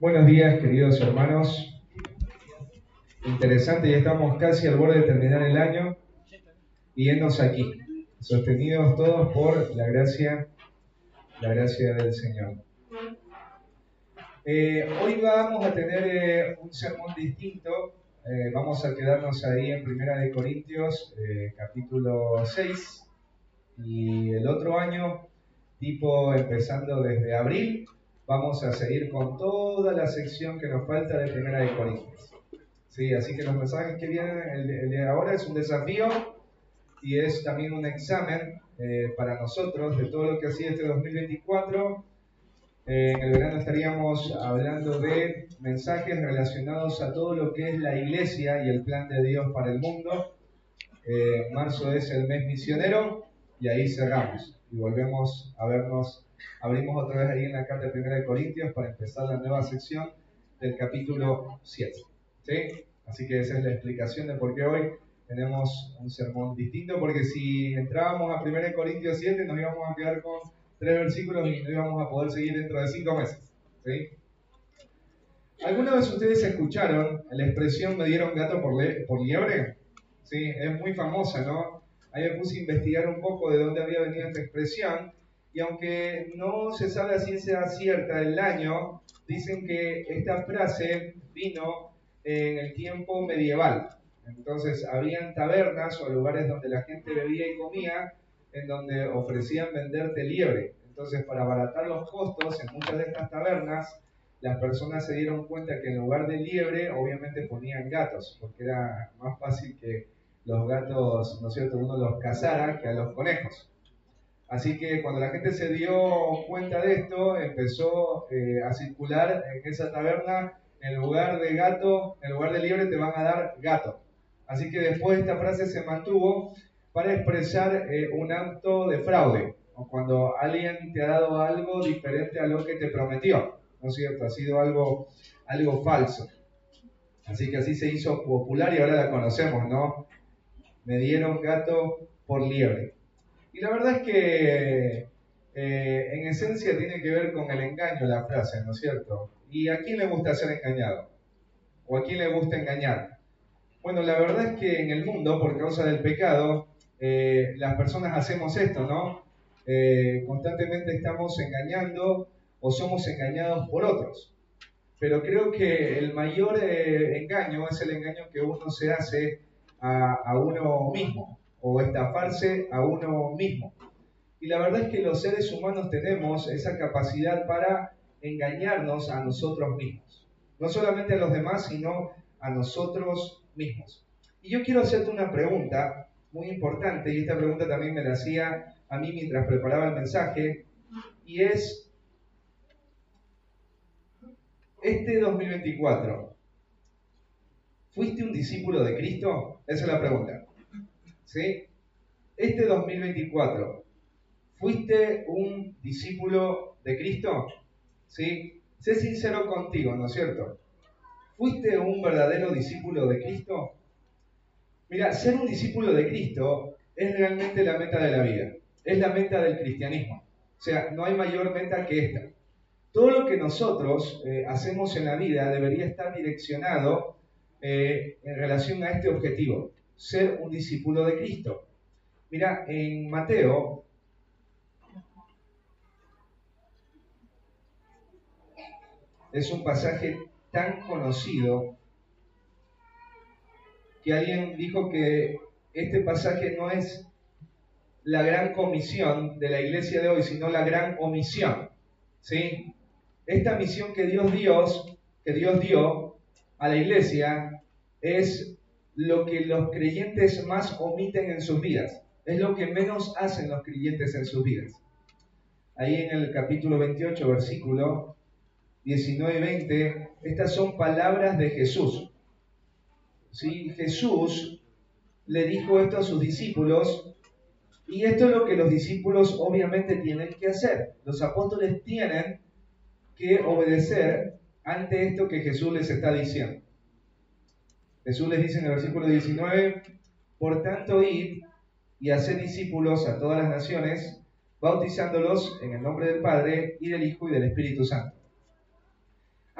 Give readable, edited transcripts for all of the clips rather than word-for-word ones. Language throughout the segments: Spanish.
Buenos días, queridos hermanos. Interesante, ya estamos casi al borde de terminar el año y hennos aquí, sostenidos todos por la gracia del Señor. Hoy vamos a tener un sermón distinto. Vamos a quedarnos ahí en Primera de Corintios, capítulo 6, y el otro año, tipo empezando desde abril, vamos a seguir con toda la sección que nos falta de Primera de Corintios. Sí, así que los mensajes que vienen el de ahora es un desafío y es también un examen para nosotros de todo lo que ha sido este 2024. En el verano estaríamos hablando de mensajes relacionados a todo lo que es la iglesia y el plan de Dios para el mundo. Marzo es el mes misionero y ahí cerramos y volvemos a vernos. Abrimos otra vez ahí en la carta de Primera de Corintios para empezar la nueva sección del capítulo 7. ¿Sí? Así que esa es la explicación de por qué hoy tenemos un sermón distinto, porque si entrábamos a 1 Corintios 7 nos íbamos a quedar con 3 versículos y no íbamos a poder seguir dentro de 5 meses. ¿Sí? ¿Alguna vez ustedes escucharon la expresión "me dieron gato por liebre"? Sí, es muy famosa, ¿no? Ahí me puse a investigar un poco de dónde había venido esta expresión, y aunque no se sabe a ciencia cierta el año, dicen que esta frase vino en el tiempo medieval. Entonces, habían tabernas o lugares donde la gente bebía y comía, en donde ofrecían venderte liebre. Entonces, para abaratar los costos, en muchas de estas tabernas, las personas se dieron cuenta que en lugar de liebre, obviamente ponían gatos, porque era más fácil que los gatos, ¿no es cierto?, uno los cazara que a los conejos. Así que cuando la gente se dio cuenta de esto, empezó a circular en esa taberna: en lugar de gato, en lugar de liebre te van a dar gato. Así que después esta frase se mantuvo para expresar un acto de fraude, o cuando alguien te ha dado algo diferente a lo que te prometió, ¿no es cierto? Ha sido algo falso. Así que así se hizo popular y ahora la conocemos, ¿no? Me dieron gato por liebre. Y la verdad es que en esencia tiene que ver con el engaño la frase, ¿no es cierto? ¿Y a quién le gusta ser engañado? ¿O a quién le gusta engañar? Bueno, la verdad es que en el mundo, por causa del pecado, las personas hacemos esto, ¿no? Constantemente estamos engañando o somos engañados por otros. Pero creo que el mayor engaño es el engaño que uno se hace a uno mismo, o estafarse a uno mismo. Y la verdad es que los seres humanos tenemos esa capacidad para engañarnos a nosotros mismos. No solamente a los demás, sino a nosotros mismos. Y yo quiero hacerte una pregunta muy importante, y esta pregunta también me la hacía a mí mientras preparaba el mensaje, y es: este 2024, ¿fuiste un discípulo de Cristo? Esa es la pregunta. ¿Sí? Este 2024, ¿fuiste un discípulo de Cristo? ¿Sí? Sé sincero contigo, ¿no es cierto? ¿Fuiste un verdadero discípulo de Cristo? Mira, ser un discípulo de Cristo es realmente la meta de la vida. Es la meta del cristianismo. O sea, no hay mayor meta que esta. Todo lo que nosotros hacemos en la vida debería estar direccionado en relación a este objetivo: ser un discípulo de Cristo. Mira, en Mateo, es un pasaje tan conocido que alguien dijo que este pasaje no es la gran comisión de la iglesia de hoy, sino la gran omisión. ¿Sí? Esta misión que Dios dio a la iglesia es lo que los creyentes más omiten en sus vidas. Es lo que menos hacen los creyentes en sus vidas. Ahí en el capítulo 28, versículo 19 y 20, estas son palabras de Jesús. ¿Sí? Jesús le dijo esto a sus discípulos, y esto es lo que los discípulos obviamente tienen que hacer. Los apóstoles tienen que obedecer ante esto que Jesús les está diciendo. Jesús les dice en el versículo 19: por tanto, id y haced discípulos a todas las naciones, bautizándolos en el nombre del Padre, y del Hijo, y del Espíritu Santo.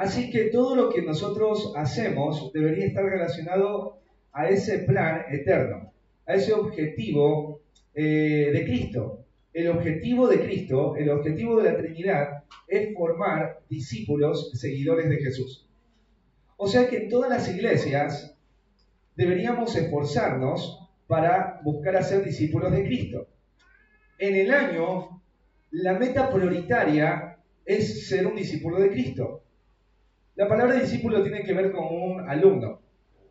Así que todo lo que nosotros hacemos debería estar relacionado a ese plan eterno, a ese objetivo de Cristo. El objetivo de Cristo, el objetivo de la Trinidad, es formar discípulos seguidores de Jesús. O sea que en todas las iglesias deberíamos esforzarnos para buscar hacer discípulos de Cristo. En el año, la meta prioritaria es ser un discípulo de Cristo. La palabra discípulo tiene que ver con un alumno,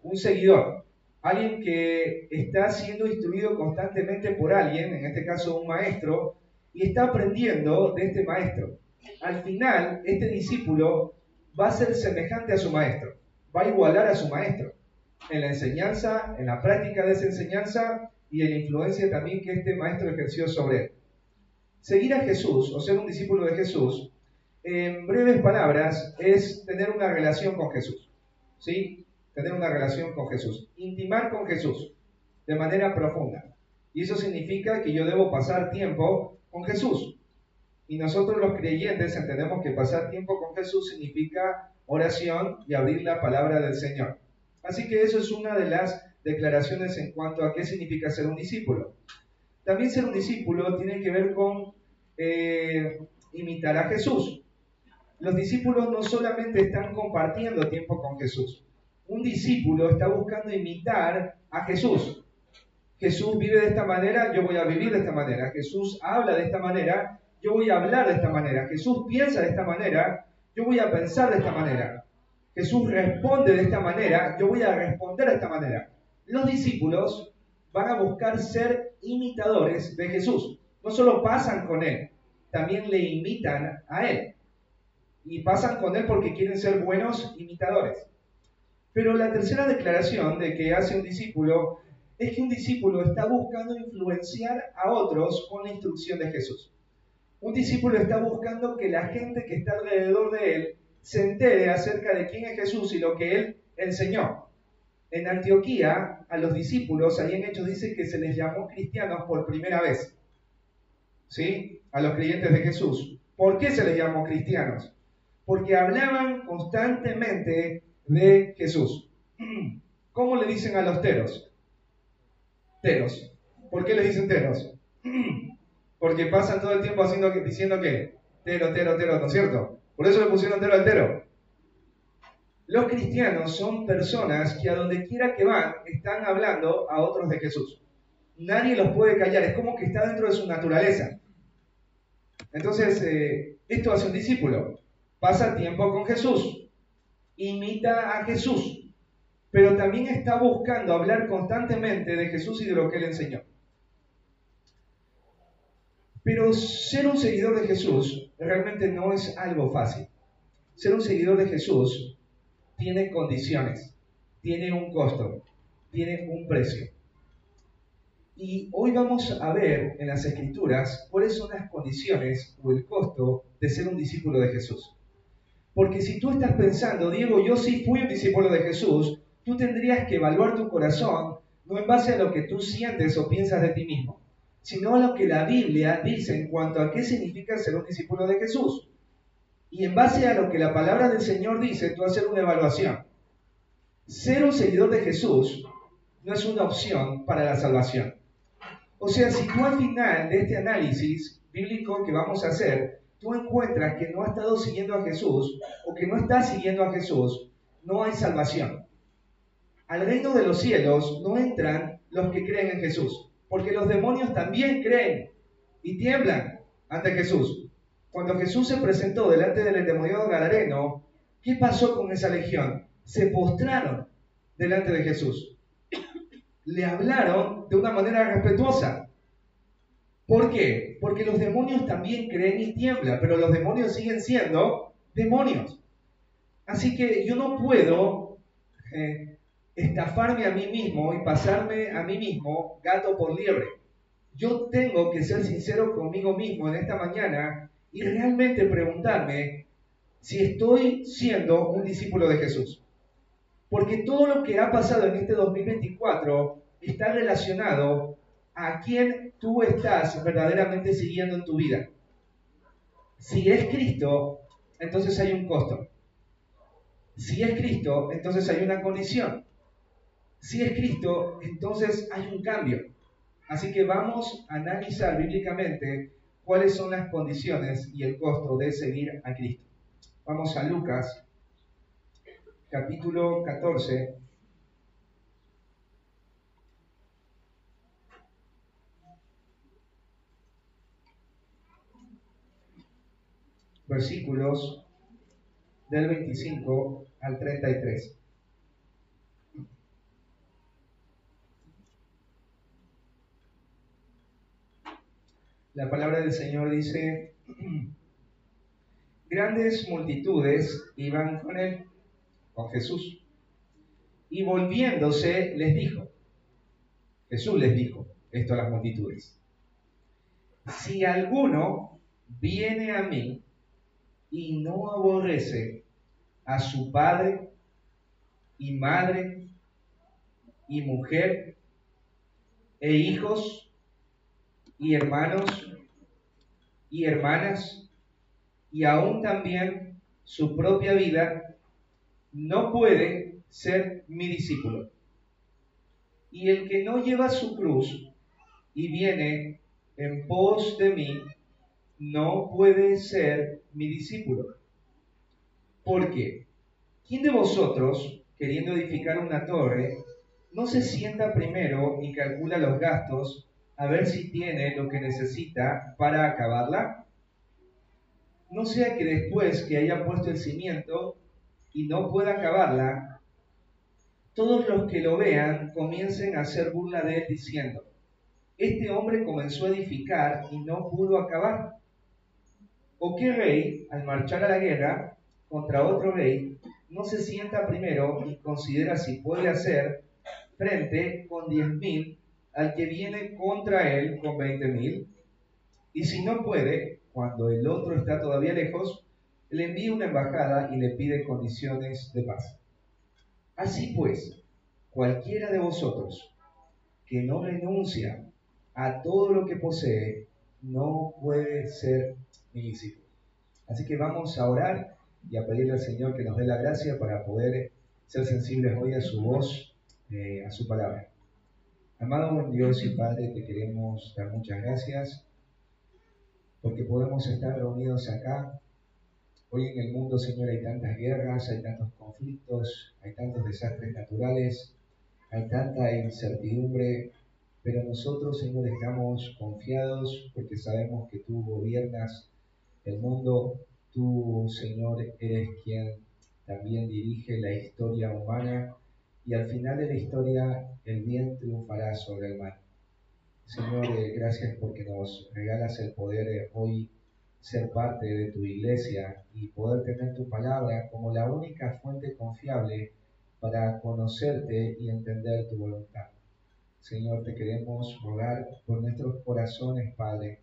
un seguidor, alguien que está siendo instruido constantemente por alguien, en este caso un maestro, y está aprendiendo de este maestro. Al final, este discípulo va a ser semejante a su maestro, va a igualar a su maestro en la enseñanza, en la práctica de esa enseñanza y en la influencia también que este maestro ejerció sobre él. Seguir a Jesús o ser un discípulo de Jesús, en breves palabras, es tener una relación con Jesús, ¿sí? Tener una relación con Jesús, intimar con Jesús de manera profunda. Y eso significa que yo debo pasar tiempo con Jesús. Y nosotros los creyentes entendemos que pasar tiempo con Jesús significa oración y abrir la palabra del Señor. Así que eso es una de las declaraciones en cuanto a qué significa ser un discípulo. También ser un discípulo tiene que ver con imitar a Jesús. Los discípulos no solamente están compartiendo tiempo con Jesús. Un discípulo está buscando imitar a Jesús. Jesús vive de esta manera, yo voy a vivir de esta manera. Jesús habla de esta manera, yo voy a hablar de esta manera. Jesús piensa de esta manera, yo voy a pensar de esta manera. Jesús responde de esta manera, yo voy a responder de esta manera. Los discípulos van a buscar ser imitadores de Jesús. No solo pasan con Él, también le imitan a Él. Y pasan con Él porque quieren ser buenos imitadores. Pero la tercera declaración de que hace un discípulo es que un discípulo está buscando influenciar a otros con la instrucción de Jesús. Un discípulo está buscando que la gente que está alrededor de él se entere acerca de quién es Jesús y lo que Él enseñó. En Antioquía, a los discípulos, ahí en Hechos dice que se les llamó cristianos por primera vez. ¿Sí? A los creyentes de Jesús. ¿Por qué se les llamó cristianos? Porque hablaban constantemente de Jesús. ¿Cómo le dicen a los teros? Teros. ¿Por qué les dicen teros? Porque pasan todo el tiempo diciendo que tero, tero, tero, ¿no es cierto? Por eso le pusieron tero al tero. Los cristianos son personas que a donde quiera que van están hablando a otros de Jesús. Nadie los puede callar, es como que está dentro de su naturaleza. Entonces, esto hace un discípulo. Pasa tiempo con Jesús, imita a Jesús, pero también está buscando hablar constantemente de Jesús y de lo que Él enseñó. Pero ser un seguidor de Jesús realmente no es algo fácil. Ser un seguidor de Jesús tiene condiciones, tiene un costo, tiene un precio. Y hoy vamos a ver en las Escrituras cuáles son las condiciones o el costo de ser un discípulo de Jesús. Porque si tú estás pensando, Diego, yo sí fui un discípulo de Jesús, tú tendrías que evaluar tu corazón no en base a lo que tú sientes o piensas de ti mismo, sino a lo que la Biblia dice en cuanto a qué significa ser un discípulo de Jesús. Y en base a lo que la palabra del Señor dice, tú hacer una evaluación. Ser un seguidor de Jesús no es una opción para la salvación. O sea, si tú al final de este análisis bíblico que vamos a hacer, tú encuentras que no has estado siguiendo a Jesús o que no estás siguiendo a Jesús, no hay salvación. Al reino de los cielos no entran los que creen en Jesús, porque los demonios también creen y tiemblan ante Jesús. Cuando Jesús se presentó delante del endemoniado gadareno, ¿qué pasó con esa legión? Se postraron delante de Jesús. Le hablaron de una manera respetuosa. ¿Por qué? Porque los demonios también creen y tiemblan, pero los demonios siguen siendo demonios. Así que yo no puedo estafarme a mí mismo y pasarme a mí mismo gato por liebre. Yo tengo que ser sincero conmigo mismo en esta mañana y realmente preguntarme si estoy siendo un discípulo de Jesús. Porque todo lo que ha pasado en este 2024 está relacionado a quién tú estás verdaderamente siguiendo en tu vida. Si es Cristo, entonces hay un costo. Si es Cristo, entonces hay una condición. Si es Cristo, entonces hay un cambio. Así que vamos a analizar bíblicamente cuáles son las condiciones y el costo de seguir a Cristo. Vamos a Lucas, capítulo 14. Versículos del 25 al 33. La palabra del Señor dice: grandes multitudes iban con él, con Jesús, y volviéndose les dijo, Jesús les dijo esto a las multitudes: si alguno viene a mí y no aborrece a su padre y madre y mujer e hijos y hermanos y hermanas y aún también su propia vida, no puede ser mi discípulo. Y el que no lleva su cruz y viene en pos de mí, no puede ser mi discípulo. Porque, ¿quién de vosotros, queriendo edificar una torre, no se sienta primero y calcula los gastos a ver si tiene lo que necesita para acabarla? No sea que después que haya puesto el cimiento y no pueda acabarla, todos los que lo vean comiencen a hacer burla de él diciendo: este hombre comenzó a edificar y no pudo acabar. ¿O qué rey, al marchar a la guerra contra otro rey, no se sienta primero y considera si puede hacer frente con 10.000 al que viene contra él con 20.000? Y si no puede, cuando el otro está todavía lejos, le envía una embajada y le pide condiciones de paz. Así pues, cualquiera de vosotros que no renuncia a todo lo que posee, no puede ser mi discípulo. Así que vamos a orar y a pedirle al Señor que nos dé la gracia para poder ser sensibles hoy a su voz, a su palabra. Amado buen Dios y Padre, te queremos dar muchas gracias porque podemos estar reunidos acá. Hoy en el mundo, Señor, hay tantas guerras, hay tantos conflictos, hay tantos desastres naturales, hay tanta incertidumbre, pero nosotros, Señor, estamos confiados porque sabemos que tú gobiernas el mundo. Tú, Señor, eres quien también dirige la historia humana y al final de la historia el bien triunfará sobre el mal. Señor, gracias porque nos regalas el poder hoy ser parte de tu iglesia y poder tener tu palabra como la única fuente confiable para conocerte y entender tu voluntad. Señor, te queremos rogar por nuestros corazones, Padre,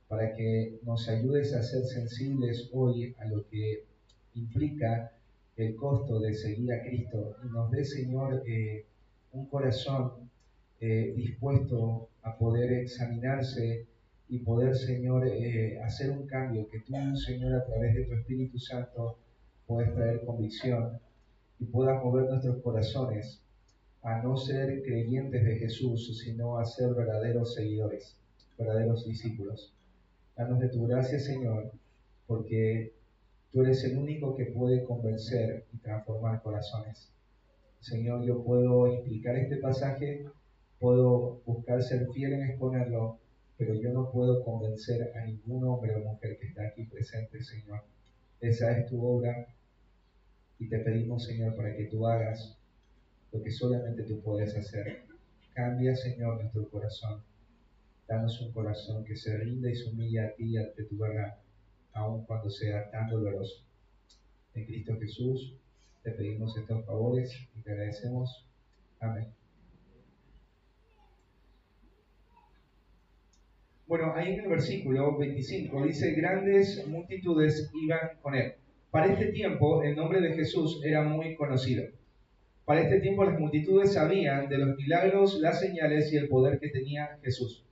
para que nos ayudes a ser sensibles hoy a lo que implica el costo de seguir a Cristo y nos dé, Señor, un corazón dispuesto a poder examinarse y poder, Señor, hacer un cambio, que tú, Señor, a través de tu Espíritu Santo puedas traer convicción y puedas mover nuestros corazones a no ser creyentes de Jesús, sino a ser verdaderos seguidores, verdaderos discípulos. Danos de tu gracia, Señor, porque tú eres el único que puede convencer y transformar corazones. Señor, yo puedo explicar este pasaje, puedo buscar ser fiel en exponerlo, pero yo no puedo convencer a ningún hombre o mujer que está aquí presente, Señor. Esa es tu obra y te pedimos, Señor, para que tú hagas lo que solamente tú puedes hacer. Cambia, Señor, nuestro corazón. Danos un corazón que se rinda y se humilla a ti ante tu verdad, aun cuando sea tan doloroso. En Cristo Jesús te pedimos estos favores y te agradecemos. Amén. Bueno, ahí en el versículo 25 dice: grandes multitudes iban con él. Para este tiempo el nombre de Jesús era muy conocido. Para este tiempo las multitudes sabían de los milagros, las señales y el poder que tenía Jesús.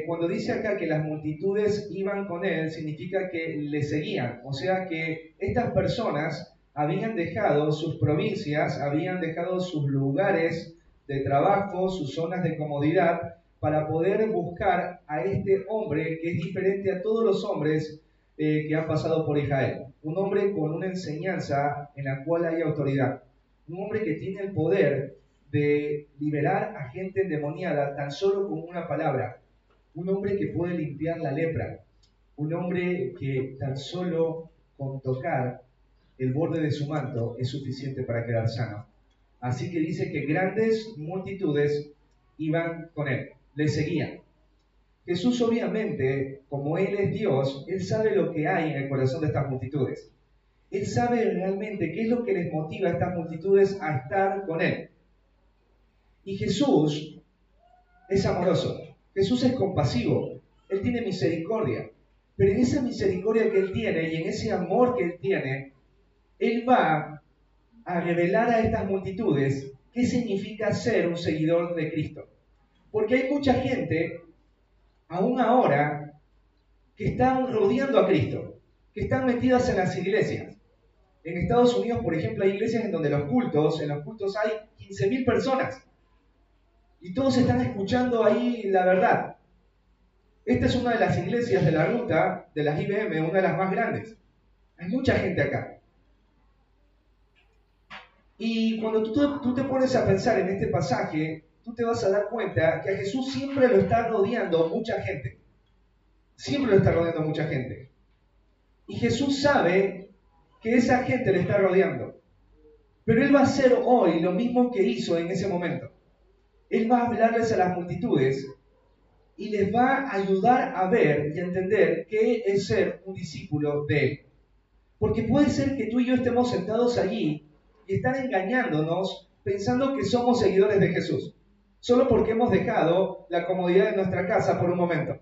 Cuando dice acá que las multitudes iban con él, significa que le seguían. O sea que estas personas habían dejado sus provincias, habían dejado sus lugares de trabajo, sus zonas de comodidad, para poder buscar a este hombre que es diferente a todos los hombres que han pasado por Israel. Un hombre con una enseñanza en la cual hay autoridad. Un hombre que tiene el poder de liberar a gente endemoniada tan solo con una palabra. Un hombre que puede limpiar la lepra. Un hombre que tan solo con tocar el borde de su manto es suficiente para quedar sano. Así que dice que grandes multitudes iban con él, le seguían. Jesús obviamente, como Él es Dios, Él sabe lo que hay en el corazón de estas multitudes. Él sabe realmente qué es lo que les motiva a estas multitudes a estar con Él. Y Jesús es amoroso, Jesús es compasivo, Él tiene misericordia. Pero en esa misericordia que Él tiene y en ese amor que Él tiene, Él va a revelar a estas multitudes qué significa ser un seguidor de Cristo. Porque hay mucha gente, aún ahora, que están rodeando a Cristo, que están metidas en las iglesias. En Estados Unidos, por ejemplo, hay iglesias en donde en los cultos hay 15.000 personas. Y todos están escuchando ahí la verdad. Esta es una de las iglesias de la ruta de las IBM, una de las más grandes. Hay mucha gente acá. Y cuando tú te pones a pensar en este pasaje, tú te vas a dar cuenta que a Jesús siempre lo está rodeando mucha gente. Siempre lo está rodeando mucha gente. Y Jesús sabe que esa gente le está rodeando. Pero Él va a hacer hoy lo mismo que hizo en ese momento. Él va a hablarles a las multitudes y les va a ayudar a ver y a entender qué es ser un discípulo de Él. Porque puede ser que tú y yo estemos sentados allí y están engañándonos pensando que somos seguidores de Jesús, solo porque hemos dejado la comodidad de nuestra casa por un momento,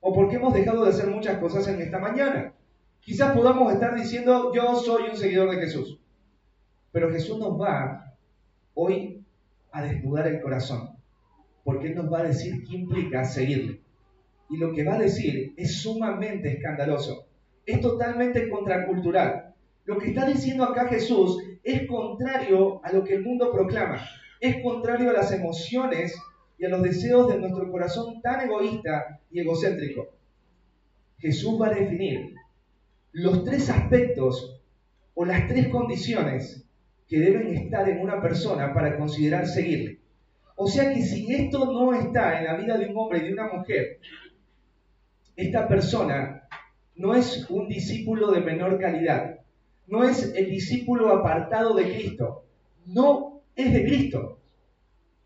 o porque hemos dejado de hacer muchas cosas en esta mañana. Quizás podamos estar diciendo, yo soy un seguidor de Jesús, pero Jesús nos va hoy a desnudar el corazón, porque Él nos va a decir qué implica seguirle. Y lo que va a decir es sumamente escandaloso, es totalmente contracultural. Lo que está diciendo acá Jesús es contrario a lo que el mundo proclama, es contrario a las emociones y a los deseos de nuestro corazón tan egoísta y egocéntrico. Jesús va a definir los 3 aspectos o las 3 condiciones que deben estar en una persona para considerar seguirle. O sea que si esto no está en la vida de un hombre y de una mujer, esta persona no es un discípulo de menor calidad, no es el discípulo apartado de Cristo, no es de Cristo.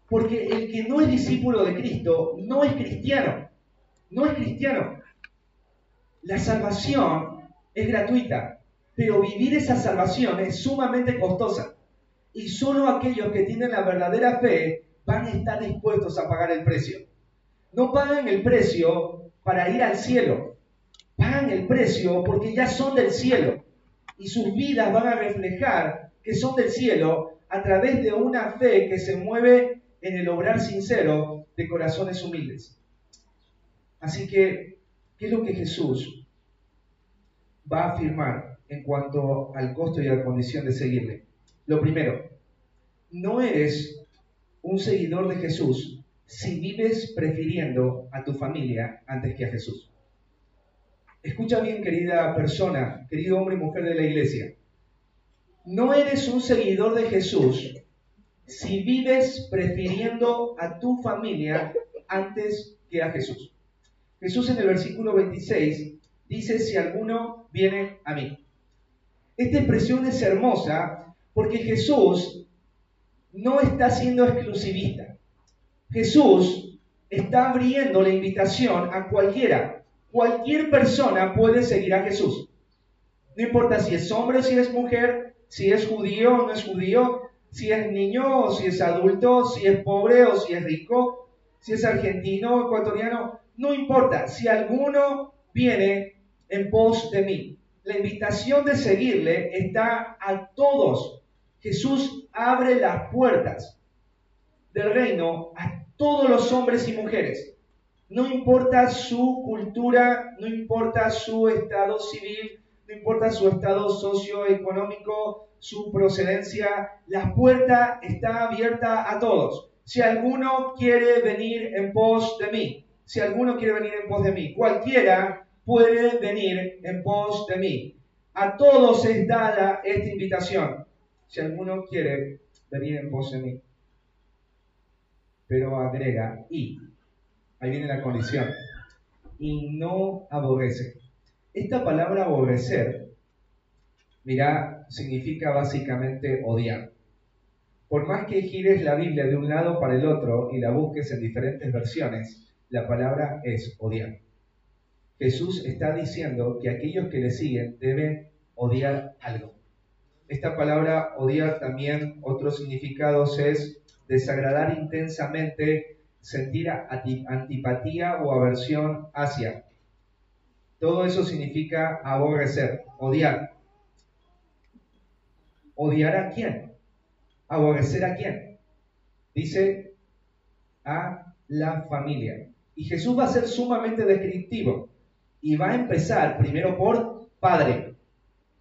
Porque el que no es discípulo de Cristo no es cristiano, no es cristiano. La salvación es gratuita, pero vivir esa salvación es sumamente costosa. Y solo aquellos que tienen la verdadera fe van a estar dispuestos a pagar el precio. No pagan el precio para ir al cielo, pagan el precio porque ya son del cielo. Y sus vidas van a reflejar que son del cielo a través de una fe que se mueve en el obrar sincero de corazones humildes. Así que, ¿qué es lo que Jesús va a afirmar en cuanto al costo y a la condición de seguirle? Lo primero, no eres un seguidor de Jesús si vives prefiriendo a tu familia antes que a Jesús. Escucha bien, querida persona, querido hombre y mujer de la iglesia. No eres un seguidor de Jesús si vives prefiriendo a tu familia antes que a Jesús. Jesús en el versículo 26 dice, si alguno viene a mí. Esta expresión es hermosa porque Jesús no está siendo exclusivista. Jesús está abriendo la invitación a cualquiera. Cualquier persona puede seguir a Jesús. No importa si es hombre o si es mujer, si es judío o no es judío, si es niño o si es adulto, si es pobre o si es rico, si es argentino o ecuatoriano, no importa. Si alguno viene en pos de mí, la invitación de seguirle está a todos. Jesús abre las puertas del reino a todos los hombres y mujeres. No importa su cultura, no importa su estado civil, no importa su estado socioeconómico, su procedencia, la puerta está abierta a todos. Si alguno quiere venir en pos de mí, si alguno quiere venir en pos de mí, cualquiera puede venir en pos de mí. A todos es dada esta invitación, si alguno quiere venir en pos de mí. Pero agrega, y, ahí viene la condición, y no aborrece. Esta palabra aborrecer, mirá, significa básicamente odiar. Por más que gires la Biblia de un lado para el otro y la busques en diferentes versiones, la palabra es odiar. Jesús está diciendo que aquellos que le siguen deben odiar algo. Esta palabra odiar también, otros significados es desagradar intensamente, sentir antipatía o aversión hacia. Todo eso significa aborrecer, odiar. ¿Odiar a quién? ¿Aborrecer a quién? Dice a la familia. Y Jesús va a ser sumamente descriptivo y va a empezar primero por padre.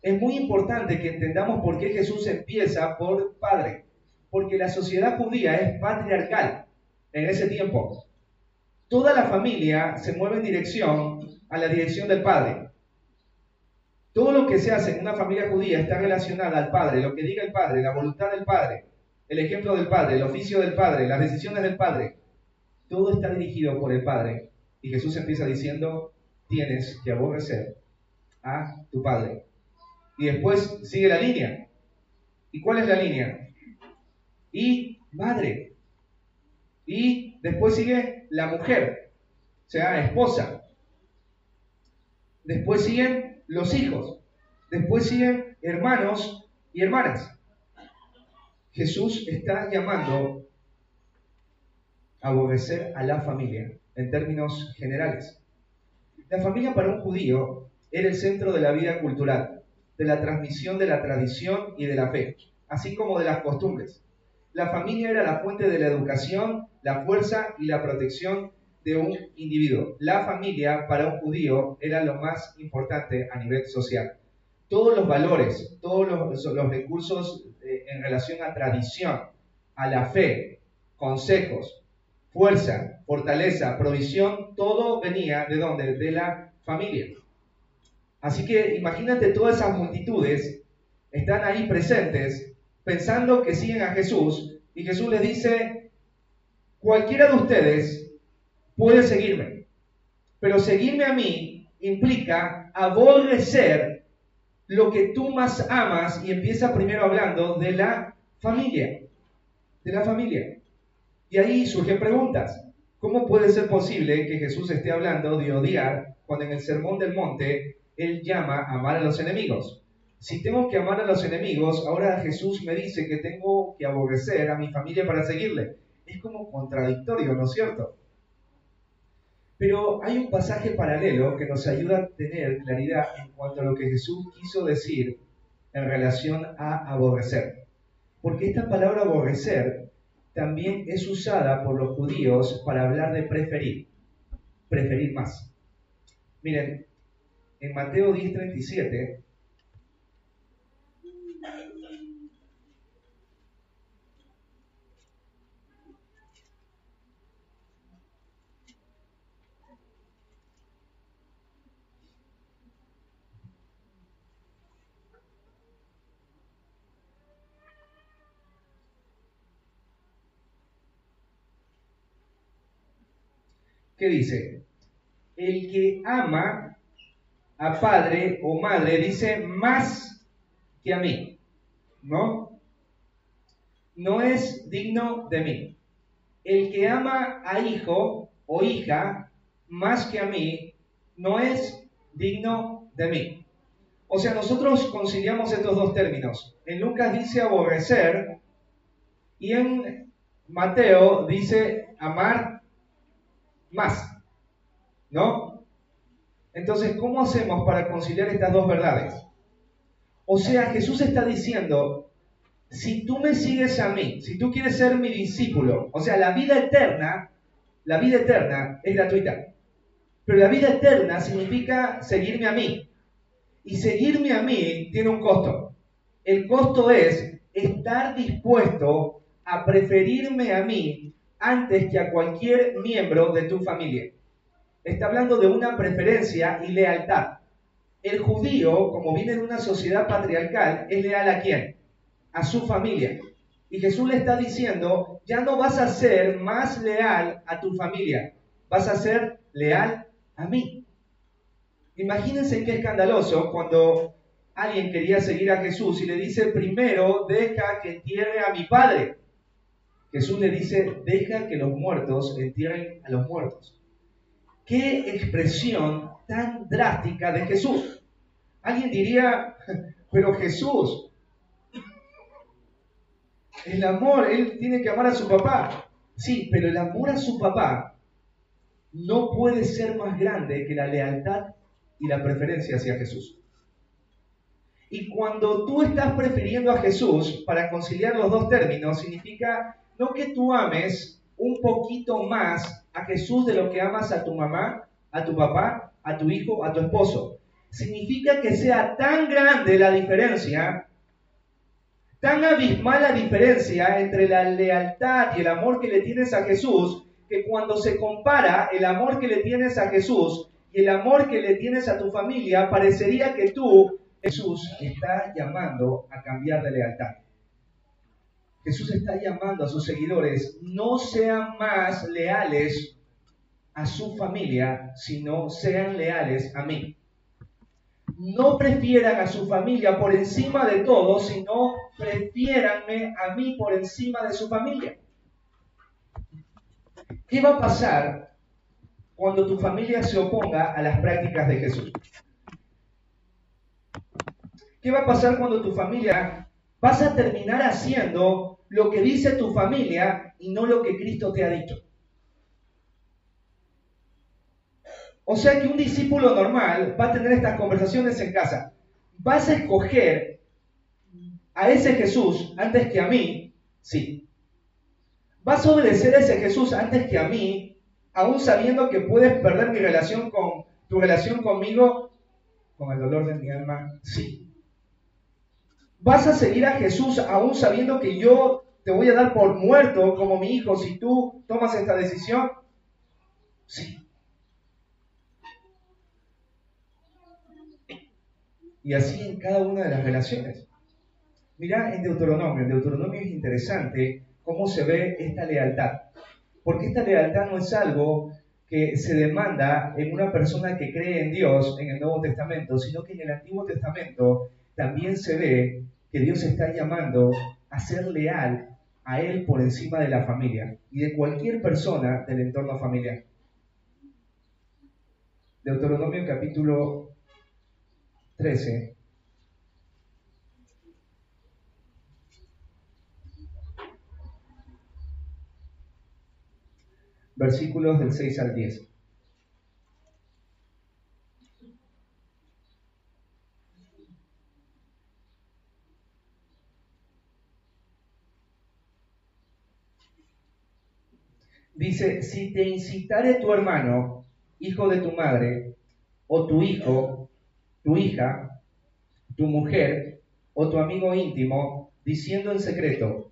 Es muy importante que entendamos por qué Jesús empieza por padre. Porque la sociedad judía es patriarcal en ese tiempo. Toda la familia se mueve en dirección a la dirección del padre. Todo lo que se hace en una familia judía está relacionada al padre, lo que diga el padre, la voluntad del padre, el ejemplo del padre, el oficio del padre, las decisiones del padre. Todo está dirigido por el padre. Y Jesús empieza diciendo, tienes que aborrecer a tu padre. Y después sigue la línea. ¿Y cuál es la línea? Y madre. Y después sigue la mujer, o sea, esposa. Después siguen los hijos. Después siguen hermanos y hermanas. Jesús está llamando a aborrecer a la familia en términos generales. La familia para un judío era el centro de la vida cultural, de la transmisión de la tradición y de la fe, así como de las costumbres. La familia era la fuente de la educación, la fuerza y la protección de un individuo. La familia para un judío era lo más importante a nivel social. Todos los valores, todos los recursos en relación a tradición, a la fe, consejos, fuerza, fortaleza, provisión, todo venía ¿de dónde? De la familia. Así que imagínate todas esas multitudes están ahí presentes pensando que siguen a Jesús y Jesús les dice, cualquiera de ustedes puede seguirme, pero seguirme a mí implica aborrecer lo que tú más amas y empieza primero hablando de la familia, Y ahí surgen preguntas. ¿Cómo puede ser posible que Jesús esté hablando de odiar cuando en el Sermón del Monte Él llama a amar a los enemigos? Si tengo que amar a los enemigos, ahora Jesús me dice que tengo que aborrecer a mi familia para seguirle. Es como contradictorio, ¿no es cierto? Pero hay un pasaje paralelo que nos ayuda a tener claridad en cuanto a lo que Jesús quiso decir en relación a aborrecer. Porque esta palabra aborrecer también es usada por los judíos para hablar de preferir más. Miren, en Mateo 10:37, ¿qué dice? El que ama a padre o madre, dice, más que a mí, ¿no? No es digno de mí. El que ama a hijo o hija más que a mí, no es digno de mí. O sea, nosotros conciliamos estos dos términos. En Lucas dice aborrecer y en Mateo dice amar más, ¿no? Entonces, ¿cómo hacemos para conciliar estas dos verdades? O sea, Jesús está diciendo, si tú me sigues a mí, si tú quieres ser mi discípulo, o sea, la vida eterna es gratuita. Pero la vida eterna significa seguirme a mí. Y seguirme a mí tiene un costo. El costo es estar dispuesto a preferirme a mí antes que a cualquier miembro de tu familia. Está hablando de una preferencia y lealtad. El judío, como viene de una sociedad patriarcal, es leal ¿a quién? A su familia. Y Jesús le está diciendo, ya no vas a ser más leal a tu familia, vas a ser leal a mí. Imagínense qué escandaloso cuando alguien quería seguir a Jesús y le dice, primero deja que entierre a mi padre. Jesús le dice, deja que los muertos entierren a los muertos. ¡Qué expresión tan drástica de Jesús! Alguien diría, pero Jesús, el amor, él tiene que amar a su papá. Sí, pero el amor a su papá no puede ser más grande que la lealtad y la preferencia hacia Jesús. Y cuando tú estás prefiriendo a Jesús, para conciliar los dos términos, significa no que tú ames un poquito más a Jesús de lo que amas a tu mamá, a tu papá, a tu hijo, a tu esposo. Significa que sea tan grande la diferencia, tan abismal la diferencia entre la lealtad y el amor que le tienes a Jesús, que cuando se compara el amor que le tienes a Jesús y el amor que le tienes a tu familia, parecería que tú, Jesús, está llamando a cambiar de lealtad. Jesús está llamando a sus seguidores, no sean más leales a su familia, sino sean leales a mí. No prefieran a su familia por encima de todo, sino prefiéranme a mí por encima de su familia. ¿Qué va a pasar cuando tu familia se oponga a las prácticas de Jesús? ¿Qué va a pasar cuando tu familia vas a terminar haciendo lo que dice tu familia y no lo que Cristo te ha dicho? O sea que un discípulo normal va a tener estas conversaciones en casa. ¿Vas a escoger a ese Jesús antes que a mí? Sí. ¿Vas a obedecer a ese Jesús antes que a mí, aún sabiendo que puedes perder tu relación conmigo, con el dolor de mi alma? Sí. ¿Vas a seguir a Jesús aún sabiendo que yo te voy a dar por muerto como mi hijo si tú tomas esta decisión? Sí. Y así en cada una de las relaciones. Mirá en Deuteronomio es interesante cómo se ve esta lealtad. Porque esta lealtad no es algo que se demanda en una persona que cree en Dios en el Nuevo Testamento, sino que en el Antiguo Testamento también se ve que Dios está llamando a ser leal a Él por encima de la familia y de cualquier persona del entorno familiar. Deuteronomio capítulo 13. Versículos del 6 al 10. Dice, si te incitare tu hermano, hijo de tu madre, o tu hijo, tu hija, tu mujer, o tu amigo íntimo, diciendo en secreto,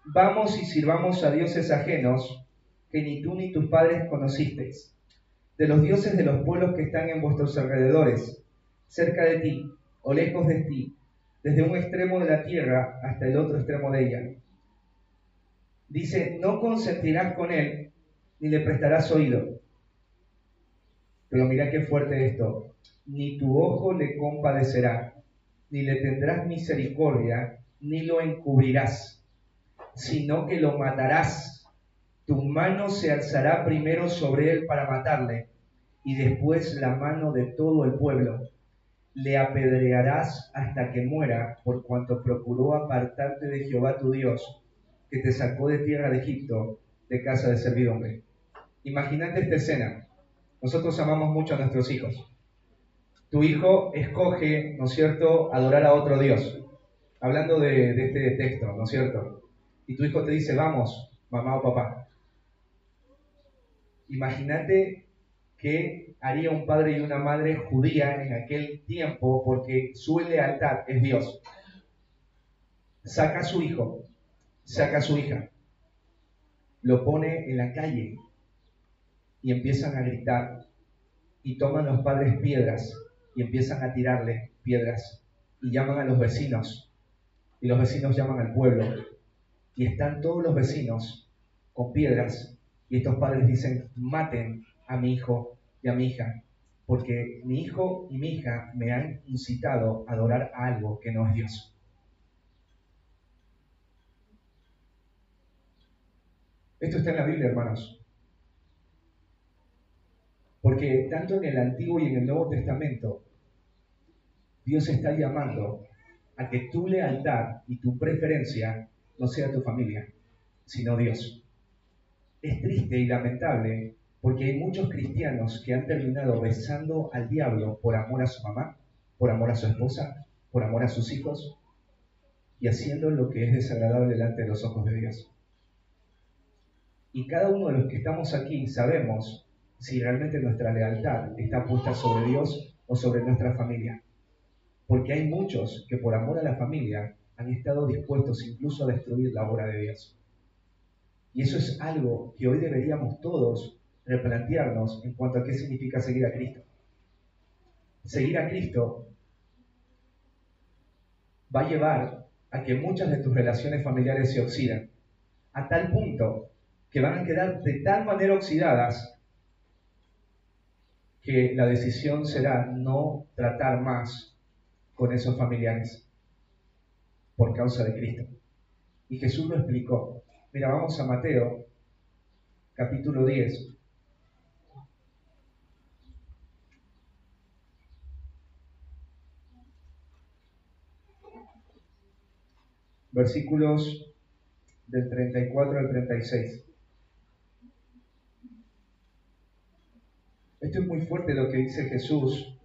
vamos y sirvamos a dioses ajenos, que ni tú ni tus padres conocisteis, de los dioses de los pueblos que están en vuestros alrededores, cerca de ti, o lejos de ti, desde un extremo de la tierra hasta el otro extremo de ella. Dice, no consentirás con él, ni le prestarás oído. Pero mira qué fuerte esto. Ni tu ojo le compadecerá, ni le tendrás misericordia, ni lo encubrirás, sino que lo matarás. Tu mano se alzará primero sobre él para matarle, y después la mano de todo el pueblo. Le apedrearás hasta que muera, por cuanto procuró apartarte de Jehová tu Dios, que te sacó de tierra de Egipto, de casa de servidumbre. Imagínate esta escena. Nosotros amamos mucho a nuestros hijos. Tu hijo escoge, ¿no es cierto?, adorar a otro Dios. Hablando de este texto, ¿no es cierto? Y tu hijo te dice, vamos, mamá o papá. Imagínate qué haría un padre y una madre judía en aquel tiempo, porque su lealtad es Dios. Saca a su hijo, saca a su hija, lo pone en la calle y empiezan a gritar, y toman los padres piedras y empiezan a tirarle piedras y llaman a los vecinos, y los vecinos llaman al pueblo, y están todos los vecinos con piedras, y estos padres dicen: maten a mi hijo y a mi hija, porque mi hijo y mi hija me han incitado a adorar a algo que no es Dios. Esto está en la Biblia, hermanos. Porque tanto en el Antiguo y en el Nuevo Testamento, Dios está llamando a que tu lealtad y tu preferencia no sea tu familia, sino Dios. Es triste y lamentable porque hay muchos cristianos que han terminado besando al diablo por amor a su mamá, por amor a su esposa, por amor a sus hijos, y haciendo lo que es desagradable delante de los ojos de Dios. Y cada uno de los que estamos aquí sabemos si realmente nuestra lealtad está puesta sobre Dios o sobre nuestra familia. Porque hay muchos que por amor a la familia han estado dispuestos incluso a destruir la obra de Dios. Y eso es algo que hoy deberíamos todos replantearnos en cuanto a qué significa seguir a Cristo. Seguir a Cristo va a llevar a que muchas de tus relaciones familiares se oxidan, a tal punto que van a quedar de tal manera oxidadas que la decisión será no tratar más con esos familiares por causa de Cristo. Y Jesús lo explicó. Mira, vamos a Mateo, capítulo 10. Versículos del 34 al 36. Esto es muy fuerte lo que dice Jesús.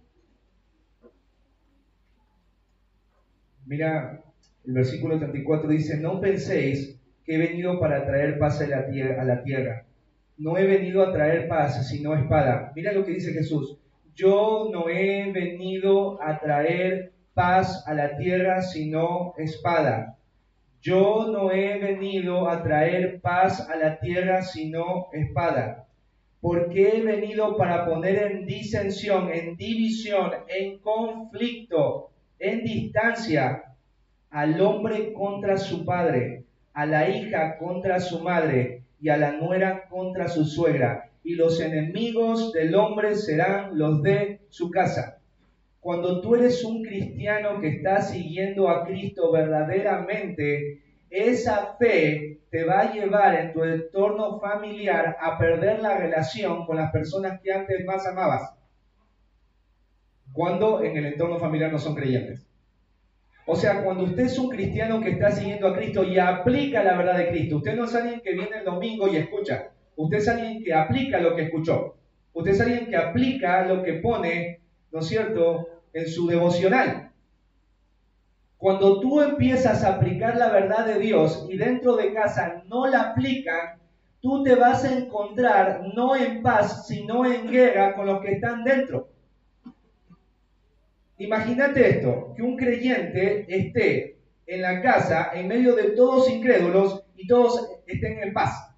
Mira, el versículo 34 dice: no penséis que he venido para traer paz a la tierra. No he venido a traer paz, sino espada. Mira lo que dice Jesús: yo no he venido a traer paz a la tierra, sino espada. Yo no he venido a traer paz a la tierra, sino espada. Porque he venido para poner en disensión, en división, en conflicto, en distancia, al hombre contra su padre, a la hija contra su madre, y a la nuera contra su suegra. Y los enemigos del hombre serán los de su casa. Cuando tú eres un cristiano que está siguiendo a Cristo verdaderamente, esa fe te va a llevar en tu entorno familiar a perder la relación con las personas que antes más amabas, cuando en el entorno familiar no son creyentes. O sea, cuando usted es un cristiano que está siguiendo a Cristo y aplica la verdad de Cristo, usted no es alguien que viene el domingo y escucha, usted es alguien que aplica lo que escuchó, usted es alguien que aplica lo que pone, ¿no es cierto?, en su devocional. Cuando tú empiezas a aplicar la verdad de Dios y dentro de casa no la aplican, tú te vas a encontrar no en paz, sino en guerra con los que están dentro. Imagínate esto, que un creyente esté en la casa en medio de todos incrédulos y todos estén en paz.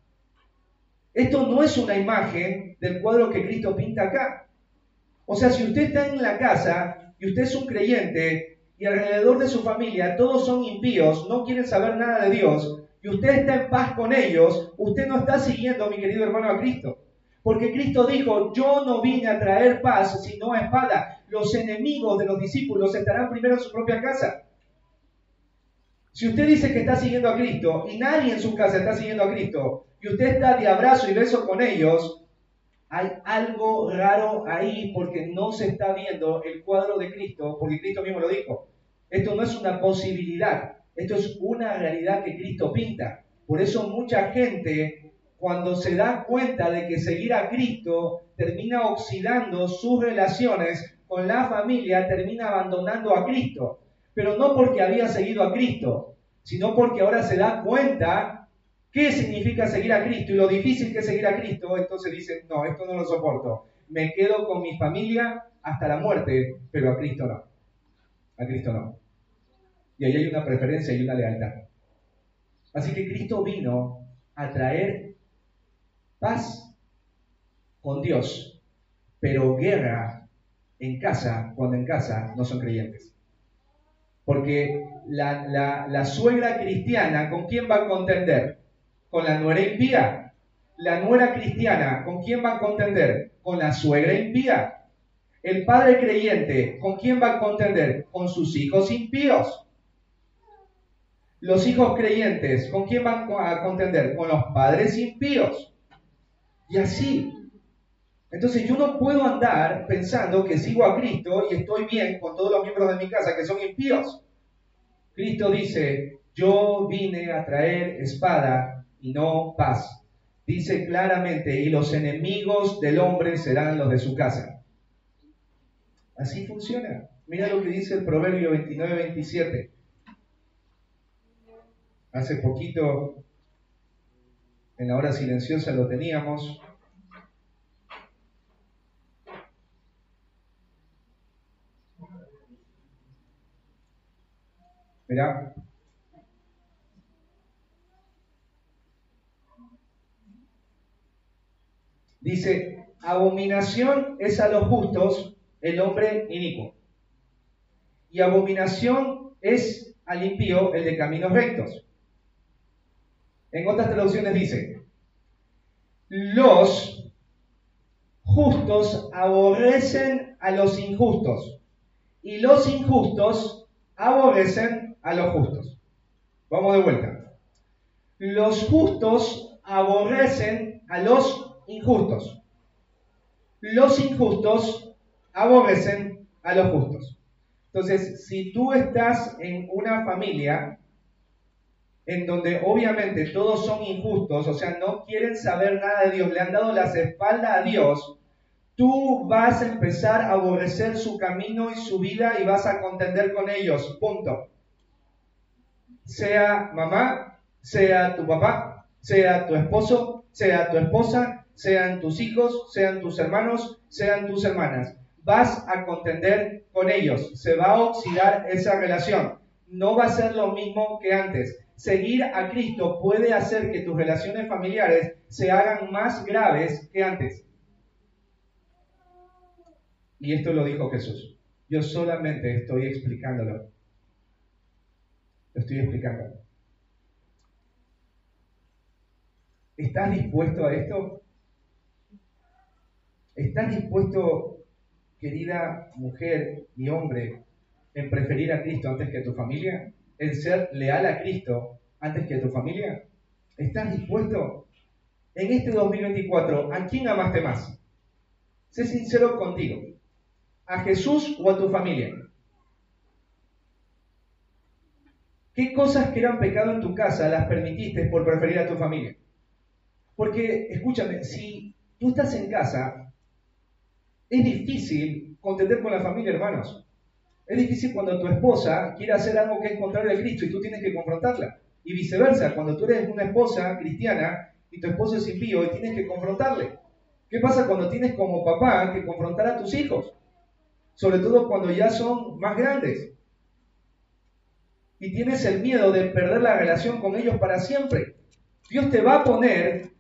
Esto no es una imagen del cuadro que Cristo pinta acá. O sea, si usted está en la casa y usted es un creyente y alrededor de su familia todos son impíos, no quieren saber nada de Dios, y usted está en paz con ellos, usted no está siguiendo, mi querido hermano, a Cristo. Porque Cristo dijo: yo no vine a traer paz, sino espada. Los enemigos de los discípulos estarán primero en su propia casa. Si usted dice que está siguiendo a Cristo y nadie en su casa está siguiendo a Cristo, y usted está de abrazo y beso con ellos, hay algo raro ahí, porque no se está viendo el cuadro de Cristo, porque Cristo mismo lo dijo. Esto no es una posibilidad, esto es una realidad que Cristo pinta. Por eso mucha gente, cuando se da cuenta de que seguir a Cristo termina oxidando sus relaciones con la familia, termina abandonando a Cristo. Pero no porque había seguido a Cristo, sino porque ahora se da cuenta qué significa seguir a Cristo y lo difícil que es seguir a Cristo. Entonces dicen: no, esto no lo soporto. me quedo con mi familia hasta la muerte, pero a Cristo no. A Cristo no. Y ahí hay una preferencia y una lealtad. Así que Cristo vino a traer paz con Dios, pero guerra en casa cuando en casa no son creyentes. Porque la suegra cristiana, ¿con quién va a contender? ¿Con la nuera impía? La nuera cristiana, ¿con quién va a contender? ¿Con la suegra impía? El padre creyente, ¿con quién va a contender? Con sus hijos impíos. Los hijos creyentes, ¿con quién van a contender? Con los padres impíos. Y así. Entonces yo no puedo andar pensando que sigo a Cristo y estoy bien con todos los miembros de mi casa que son impíos. Cristo dice, yo vine a traer espada y no paz. Dice claramente, y los enemigos del hombre serán los de su casa. Así funciona. Mira lo que dice el Proverbio 29-27. Hace poquito, en la hora silenciosa lo teníamos. Mirá. Dice, abominación es a los justos el hombre inicuo. Y abominación es al impío el de caminos rectos. En otras traducciones dice, los justos aborrecen a los injustos y los injustos aborrecen a los justos. Vamos de vuelta. Los justos aborrecen a los injustos. Los injustos aborrecen a los justos. Entonces, si tú estás en una familia en donde obviamente todos son injustos, o sea, no quieren saber nada de Dios, le han dado las espaldas a Dios, tú vas a empezar a aborrecer su camino y su vida y vas a contender con ellos, punto. Sea mamá, sea tu papá, sea tu esposo, sea tu esposa, sean tus hijos, sean tus hermanos, sean tus hermanas. Vas a contender con ellos, se va a oxidar esa relación, no va a ser lo mismo que antes. Seguir a Cristo puede hacer que tus relaciones familiares se hagan más graves que antes. Y esto lo dijo Jesús. Yo solamente estoy explicándolo. Lo estoy explicando. ¿Estás dispuesto a esto? ¿Estás dispuesto, querida mujer y hombre, en preferir a Cristo antes que a tu familia? ¿En ser leal a Cristo antes que a tu familia? ¿Estás dispuesto? En este 2024, ¿a quién amaste más? Sé sincero contigo. ¿A Jesús o a tu familia? ¿Qué cosas que eran pecado en tu casa las permitiste por preferir a tu familia? Porque, escúchame, si tú estás en casa, es difícil contender con la familia, hermanos. Es difícil cuando tu esposa quiere hacer algo que es contrario a Cristo y tú tienes que confrontarla. Y viceversa, cuando tú eres una esposa cristiana y tu esposo es impío y tienes que confrontarle. ¿Qué pasa cuando tienes como papá que confrontar a tus hijos? Sobre todo cuando ya son más grandes. Y tienes el miedo de perder la relación con ellos para siempre. Dios te va a poner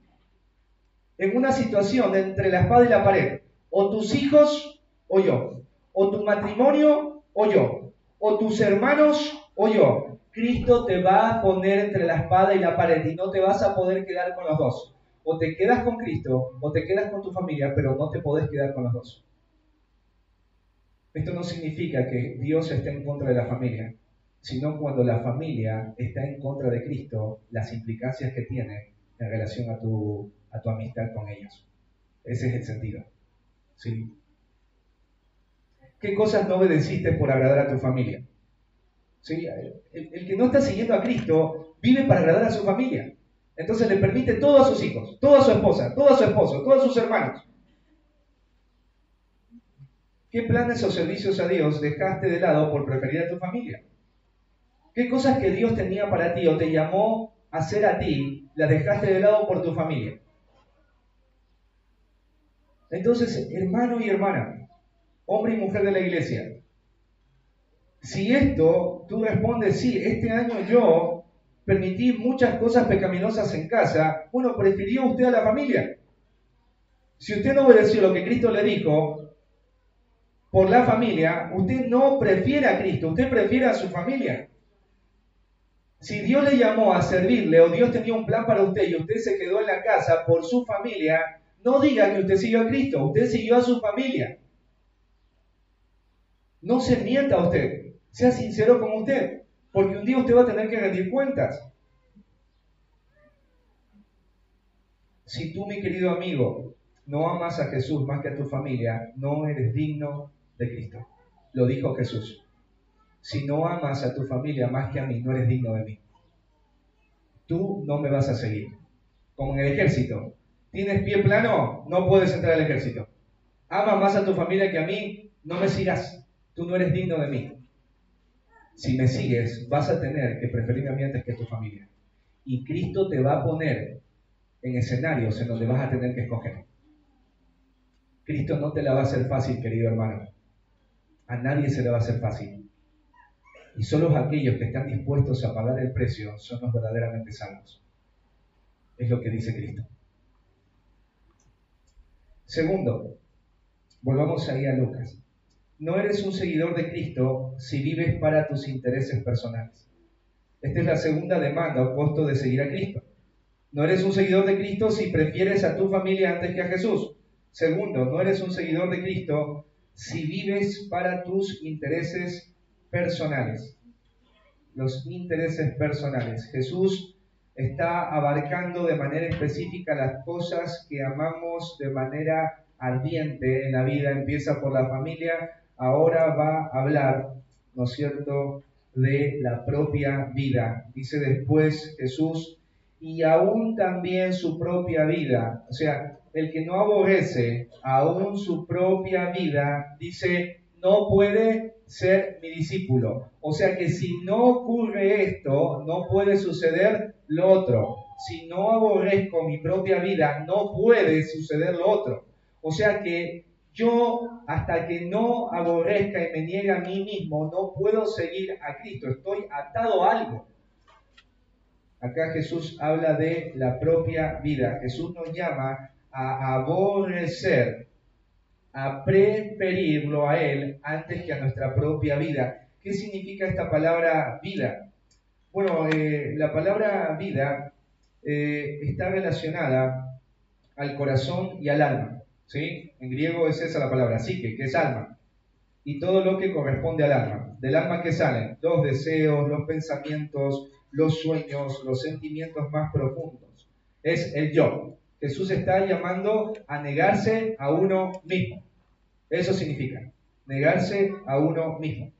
en una situación entre la espada y la pared. O tus hijos o yo. O tu matrimonio o yo. O tus hermanos o yo. Cristo te va a poner entre la espada y la pared y no te vas a poder quedar con los dos. O te quedas con Cristo o te quedas con tu familia, pero no te podés quedar con los dos. Esto no significa que Dios esté en contra de la familia, sino cuando la familia está en contra de Cristo, las implicancias que tiene en relación a tu amistad con ellos. Ese es el sentido. ¿Sí? ¿Qué cosas no obedeciste por agradar a tu familia? ¿Sí? El que no está siguiendo a Cristo vive para agradar a su familia. Entonces le permite todo a sus hijos, todo a su esposa, todo a su esposo, todos a sus hermanos. ¿Qué planes o servicios a Dios dejaste de lado por preferir a tu familia? ¿Qué cosas que Dios tenía para ti o te llamó a hacer a ti, las dejaste de lado por tu familia? Entonces, hermano y hermana, hombre y mujer de la iglesia, si esto tú respondes, sí, este año yo permití muchas cosas pecaminosas en casa, bueno, prefirió usted a la familia. Si usted no obedeció lo que Cristo le dijo por la familia, usted no prefiere a Cristo, usted prefiere a su familia. Si Dios le llamó a servirle o Dios tenía un plan para usted y usted se quedó en la casa por su familia, no diga que usted siguió a Cristo, usted siguió a su familia. No se mienta a usted, sea sincero con usted, porque un día usted va a tener que rendir cuentas. Si tú, mi querido amigo, no amas a Jesús más que a tu familia, no eres digno de Cristo. Lo dijo Jesús. Si no amas a tu familia más que a mí, no eres digno de mí. Tú no me vas a seguir. Como en el ejército. ¿Tienes pie plano? No puedes entrar al ejército. Amas más a tu familia que a mí, no me sigas. Tú no eres digno de mí. Si me sigues, vas a tener que preferirme a mí antes que a tu familia. Y Cristo te va a poner en escenarios en donde vas a tener que escoger. Cristo no te la va a hacer fácil, querido hermano. A nadie se le va a hacer fácil. Y solo aquellos que están dispuestos a pagar el precio son los verdaderamente salvos. Es lo que dice Cristo. Segundo, volvamos ahí a Lucas. No eres un seguidor de Cristo si vives para tus intereses personales. Esta es la segunda demanda o costo de seguir a Cristo. No eres un seguidor de Cristo si prefieres a tu familia antes que a Jesús. Segundo, no eres un seguidor de Cristo si vives para tus intereses personales. Los intereses personales. Jesús está abarcando de manera específica las cosas que amamos de manera ardiente en la vida. Empieza por la familia, ahora va a hablar, ¿no es cierto?, de la propia vida. Dice después Jesús, y aún también su propia vida. O sea, el que no aborrece aún su propia vida, dice, no puede ser mi discípulo. O sea que si no ocurre esto, no puede suceder lo otro. Si no aborrezco mi propia vida, no puede suceder lo otro. O sea que yo, hasta que no aborrezca y me niegue a mí mismo, no puedo seguir a Cristo. Estoy atado a algo. Acá Jesús habla de la propia vida. Jesús nos llama a aborrecer, a preferirlo a Él antes que a nuestra propia vida. ¿Qué significa esta palabra vida? Bueno, la palabra vida está relacionada al corazón y al alma, ¿sí? En griego es esa la palabra, psique, que es alma, y todo lo que corresponde al alma. Del alma que salen los deseos, los pensamientos, los sueños, los sentimientos más profundos. Es el yo. Jesús está llamando a negarse a uno mismo. Eso significa, negarse a uno mismo.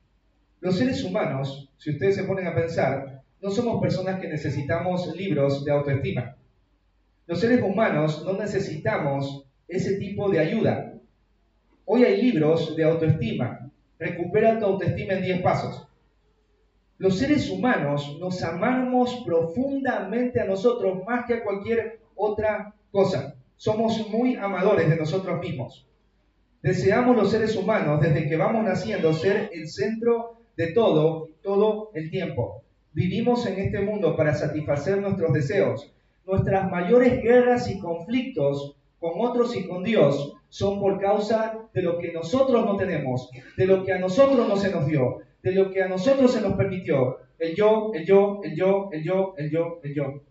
Los seres humanos, si ustedes se ponen a pensar, no somos personas que necesitamos libros de autoestima. Los seres humanos no necesitamos ese tipo de ayuda. Hoy hay libros de autoestima. Recupera tu autoestima en 10 pasos. Los seres humanos nos amamos profundamente a nosotros más que a cualquier otra cosa. Somos muy amadores de nosotros mismos. Deseamos los seres humanos, desde que vamos naciendo, ser el centro de todo el tiempo. Vivimos en este mundo para satisfacer nuestros deseos. Nuestras mayores guerras y conflictos con otros y con Dios son por causa de lo que nosotros no tenemos, de lo que a nosotros no se nos dio, de lo que a nosotros se nos permitió. El yo, el yo, el yo, el yo, el yo, el yo.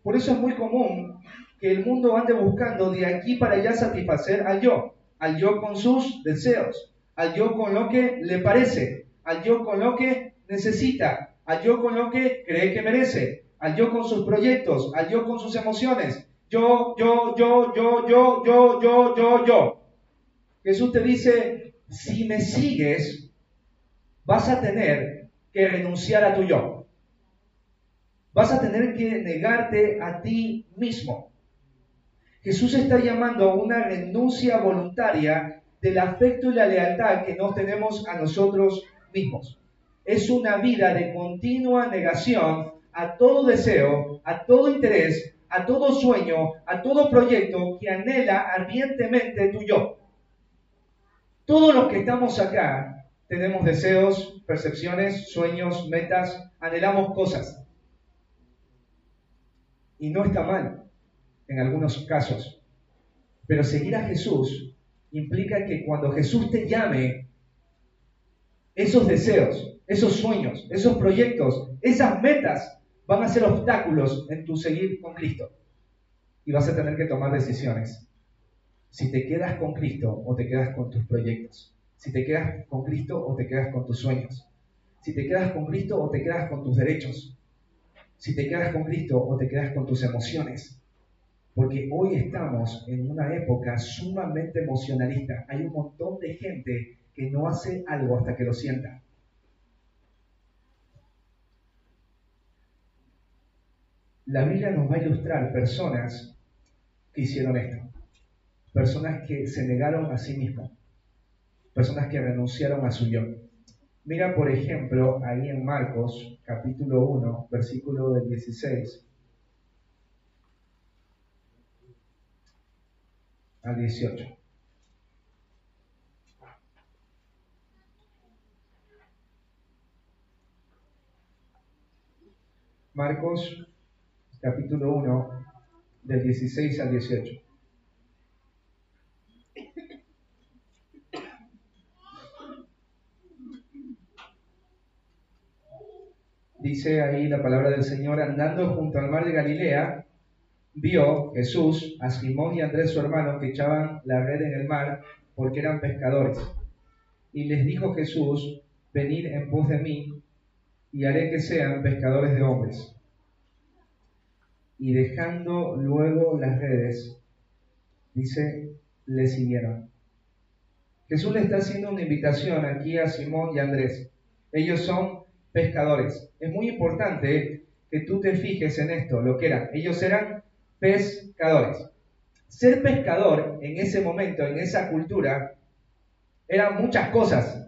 Por eso es muy común que el mundo ande buscando de aquí para allá satisfacer al yo con sus deseos, al yo con lo que le parece, al yo con lo que necesita, al yo con lo que cree que merece, al yo con sus proyectos, al yo con sus emociones. Yo. Jesús te dice, si me sigues, vas a tener que renunciar a tu yo. Vas a tener que negarte a ti mismo. Jesús está llamando a una renuncia voluntaria del afecto y la lealtad que nos tenemos a nosotros mismos. Es una vida de continua negación a todo deseo, a todo interés, a todo sueño, a todo proyecto que anhela ardientemente tu yo. Todos los que estamos acá tenemos deseos, percepciones, sueños, metas, anhelamos cosas. Y no está mal en algunos casos. Pero seguir a Jesús implica que cuando Jesús te llame, esos deseos, esos sueños, esos proyectos, esas metas van a ser obstáculos en tu seguir con Cristo. Y vas a tener que tomar decisiones. Si te quedas con Cristo o te quedas con tus proyectos. Si te quedas con Cristo o te quedas con tus sueños. Si te quedas con Cristo o te quedas con tus derechos. Si te quedas con Cristo o te quedas con tus emociones. Porque hoy estamos en una época sumamente emocionalista. Hay un montón de gente que no hace algo hasta que lo sienta. La Biblia nos va a ilustrar personas que hicieron esto. Personas que se negaron a sí mismos. Personas que renunciaron a su yo. Mira, por ejemplo, ahí en Marcos, capítulo 1, versículo del 16 al 18. Marcos, capítulo 1, del 16 al 18. Dice ahí la palabra del Señor: andando junto al mar de Galilea, vio Jesús a Simón y Andrés su hermano que echaban la red en el mar porque eran pescadores. Y les dijo Jesús: venid en pos de mí y haré que sean pescadores de hombres. Y dejando luego las redes, dice, le siguieron. Jesús le está haciendo una invitación aquí a Simón y Andrés. Ellos son pescadores. Es muy importante que tú te fijes en esto, lo que eran. Ellos eran pescadores. Ser pescador en ese momento, en esa cultura, eran muchas cosas.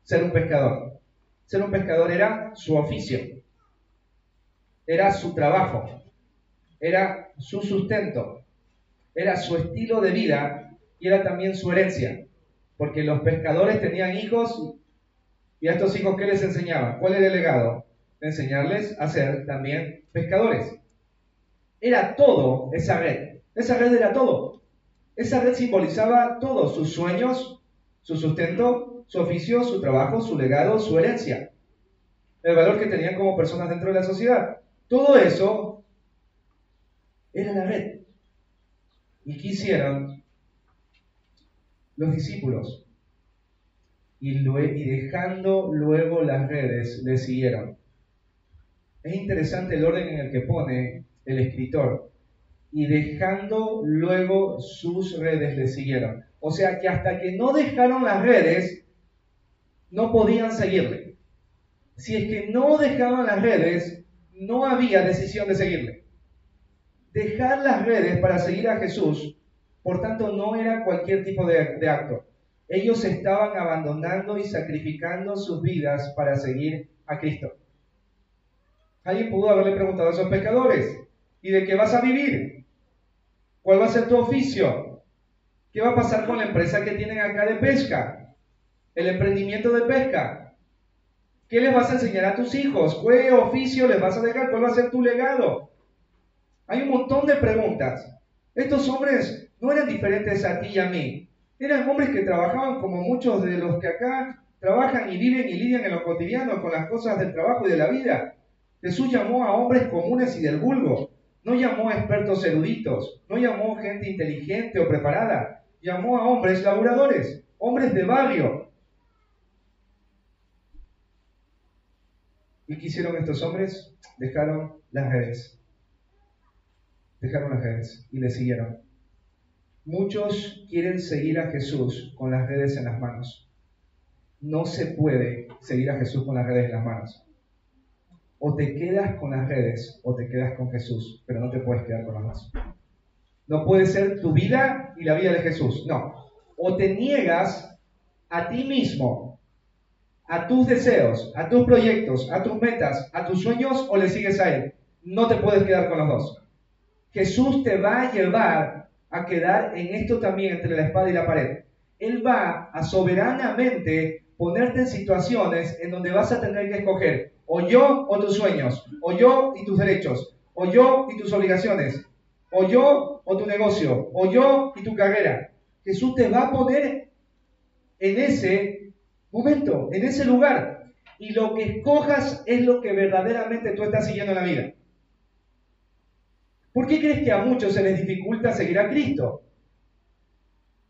Ser un pescador. Ser un pescador era su oficio, era su trabajo, era su sustento, era su estilo de vida y era también su herencia. Porque los pescadores tenían hijos y a estos hijos, ¿qué les enseñaban? ¿Cuál era el legado? Enseñarles a ser también pescadores. Era todo esa red. Esa red era todo. Esa red simbolizaba todo: sus sueños, su sustento, su oficio, su trabajo, su legado, su herencia. El valor que tenían como personas dentro de la sociedad. Todo eso era la red. ¿Y qué hicieron los discípulos? Y dejando luego las redes, le siguieron. Es interesante el orden en el que pone el escritor. Y dejando luego sus redes, le siguieron. O sea que hasta que no dejaron las redes, no podían seguirle. Si es que no dejaban las redes, no había decisión de seguirle. Dejar las redes para seguir a Jesús, por tanto, no era cualquier tipo de acto. Ellos estaban abandonando y sacrificando sus vidas para seguir a Cristo. Alguien pudo haberle preguntado a esos pescadores: ¿y de qué vas a vivir? ¿Cuál va a ser tu oficio? ¿Qué va a pasar con la empresa que tienen acá de pesca? ¿El emprendimiento de pesca? ¿Qué les vas a enseñar a tus hijos? ¿Qué oficio les vas a dejar? ¿Cuál va a ser tu legado? Hay un montón de preguntas. Estos hombres no eran diferentes a ti y a mí. Eran hombres que trabajaban como muchos de los que acá trabajan y viven y lidian en lo cotidiano con las cosas del trabajo y de la vida. Jesús llamó a hombres comunes y del vulgo. No llamó a expertos eruditos. No llamó a gente inteligente o preparada. Llamó a hombres laburadores, hombres de barrio. ¿Y qué hicieron estos hombres? Dejaron las redes. Dejaron las redes y le siguieron. Muchos quieren seguir a Jesús con las redes en las manos. No se puede seguir a Jesús con las redes en las manos. O te quedas con las redes o te quedas con Jesús, pero no te puedes quedar con las dos. No puede ser tu vida y la vida de Jesús, no. O te niegas a ti mismo, a tus deseos, a tus proyectos, a tus metas, a tus sueños, o le sigues a Él. No te puedes quedar con los dos. Jesús te va a llevar a quedar en esto también entre la espada y la pared. Él va a soberanamente ponerte en situaciones en donde vas a tener que escoger o yo o tus sueños, o yo y tus derechos, o yo y tus obligaciones, o yo o tu negocio, o yo y tu carrera. Jesús te va a poner en ese momento, en ese lugar. Y lo que escojas es lo que verdaderamente tú estás siguiendo en la vida. ¿Por qué crees que a muchos se les dificulta seguir a Cristo?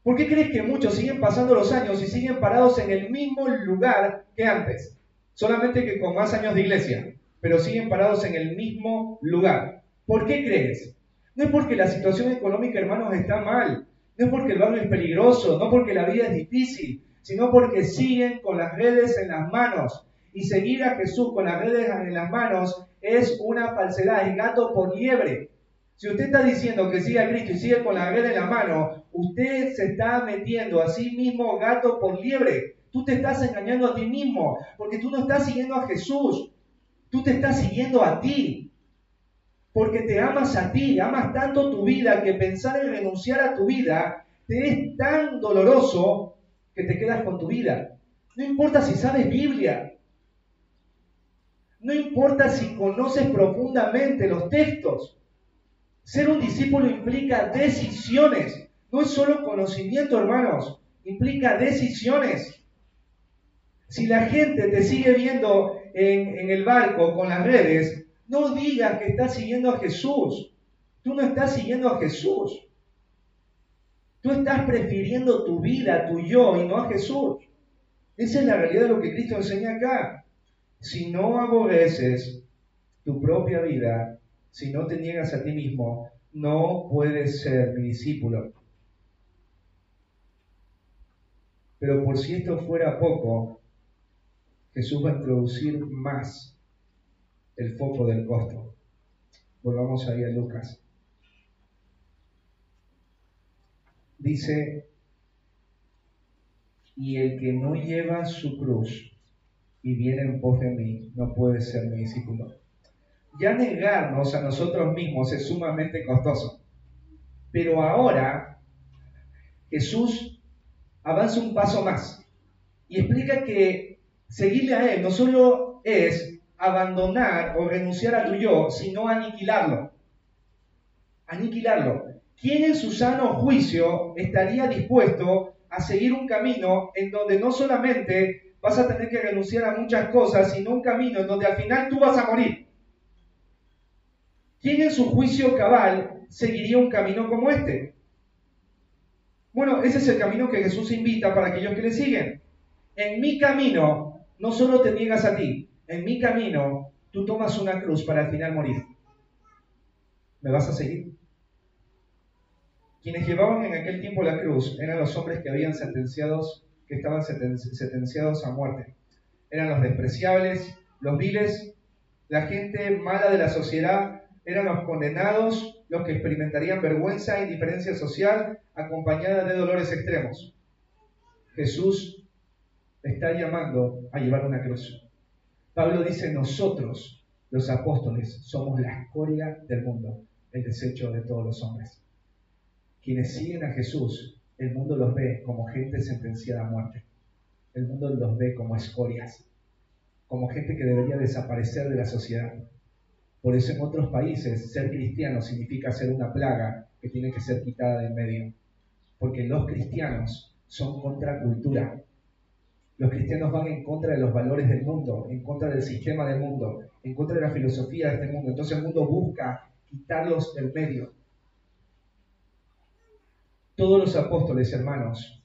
¿Por qué crees que muchos siguen pasando los años y siguen parados en el mismo lugar que antes? Solamente que con más años de iglesia, pero siguen parados en el mismo lugar. ¿Por qué crees? No es porque la situación económica, hermanos, está mal, no es porque el barrio es peligroso, no porque la vida es difícil, sino porque siguen con las redes en las manos. Y seguir a Jesús con las redes en las manos es una falsedad, es gato por liebre. Si usted está diciendo que sigue a Cristo y sigue con la red en la mano, usted se está metiendo a sí mismo gato por liebre. Tú te estás engañando a ti mismo, porque tú no estás siguiendo a Jesús. Tú te estás siguiendo a ti, porque te amas a ti, amas tanto tu vida que pensar en renunciar a tu vida te es tan doloroso que te quedas con tu vida. No importa si sabes Biblia, no importa si conoces profundamente los textos. Ser un discípulo implica decisiones, no es solo conocimiento, hermanos, implica decisiones. Si la gente te sigue viendo en el barco con las redes, no digas que estás siguiendo a Jesús. Tú no estás siguiendo a Jesús. Tú estás prefiriendo tu vida, tu yo, y no a Jesús. Esa es la realidad de lo que Cristo enseña acá. Si no aborreces tu propia vida, si no te niegas a ti mismo, no puedes ser mi discípulo. Pero por si esto fuera poco, Jesús va a introducir más el foco del costo. Volvamos ahí a Lucas. Dice, y el que no lleva su cruz y viene en pos de mí, no puede ser mi discípulo. Ya negarnos a nosotros mismos es sumamente costoso. Pero ahora Jesús avanza un paso más y explica que seguirle a Él no solo es abandonar o renunciar a tu yo, sino aniquilarlo. Aniquilarlo. ¿Quién en su sano juicio estaría dispuesto a seguir un camino en donde no solamente vas a tener que renunciar a muchas cosas, sino un camino en donde al final tú vas a morir? ¿Quién en su juicio cabal seguiría un camino como este? Bueno, ese es el camino que Jesús invita para aquellos que le siguen. En mi camino no solo te niegas a ti, en mi camino tú tomas una cruz para al final morir. ¿Me vas a seguir? Quienes llevaban en aquel tiempo la cruz eran los hombres que estaban sentenciados a muerte. Eran los despreciables, los viles, la gente mala de la sociedad, eran los condenados, los que experimentarían vergüenza e indiferencia social acompañada de dolores extremos. Jesús está llamando a llevar una cruz. Pablo dice, nosotros, los apóstoles, somos la escoria del mundo, el desecho de todos los hombres. Quienes siguen a Jesús, el mundo los ve como gente sentenciada a muerte. El mundo los ve como escorias, como gente que debería desaparecer de la sociedad. Por eso en otros países ser cristiano significa ser una plaga que tiene que ser quitada de en medio. Porque los cristianos son contracultura. Los cristianos van en contra de los valores del mundo, en contra del sistema del mundo, en contra de la filosofía de este mundo. Entonces el mundo busca quitarlos del medio. Todos los apóstoles, hermanos,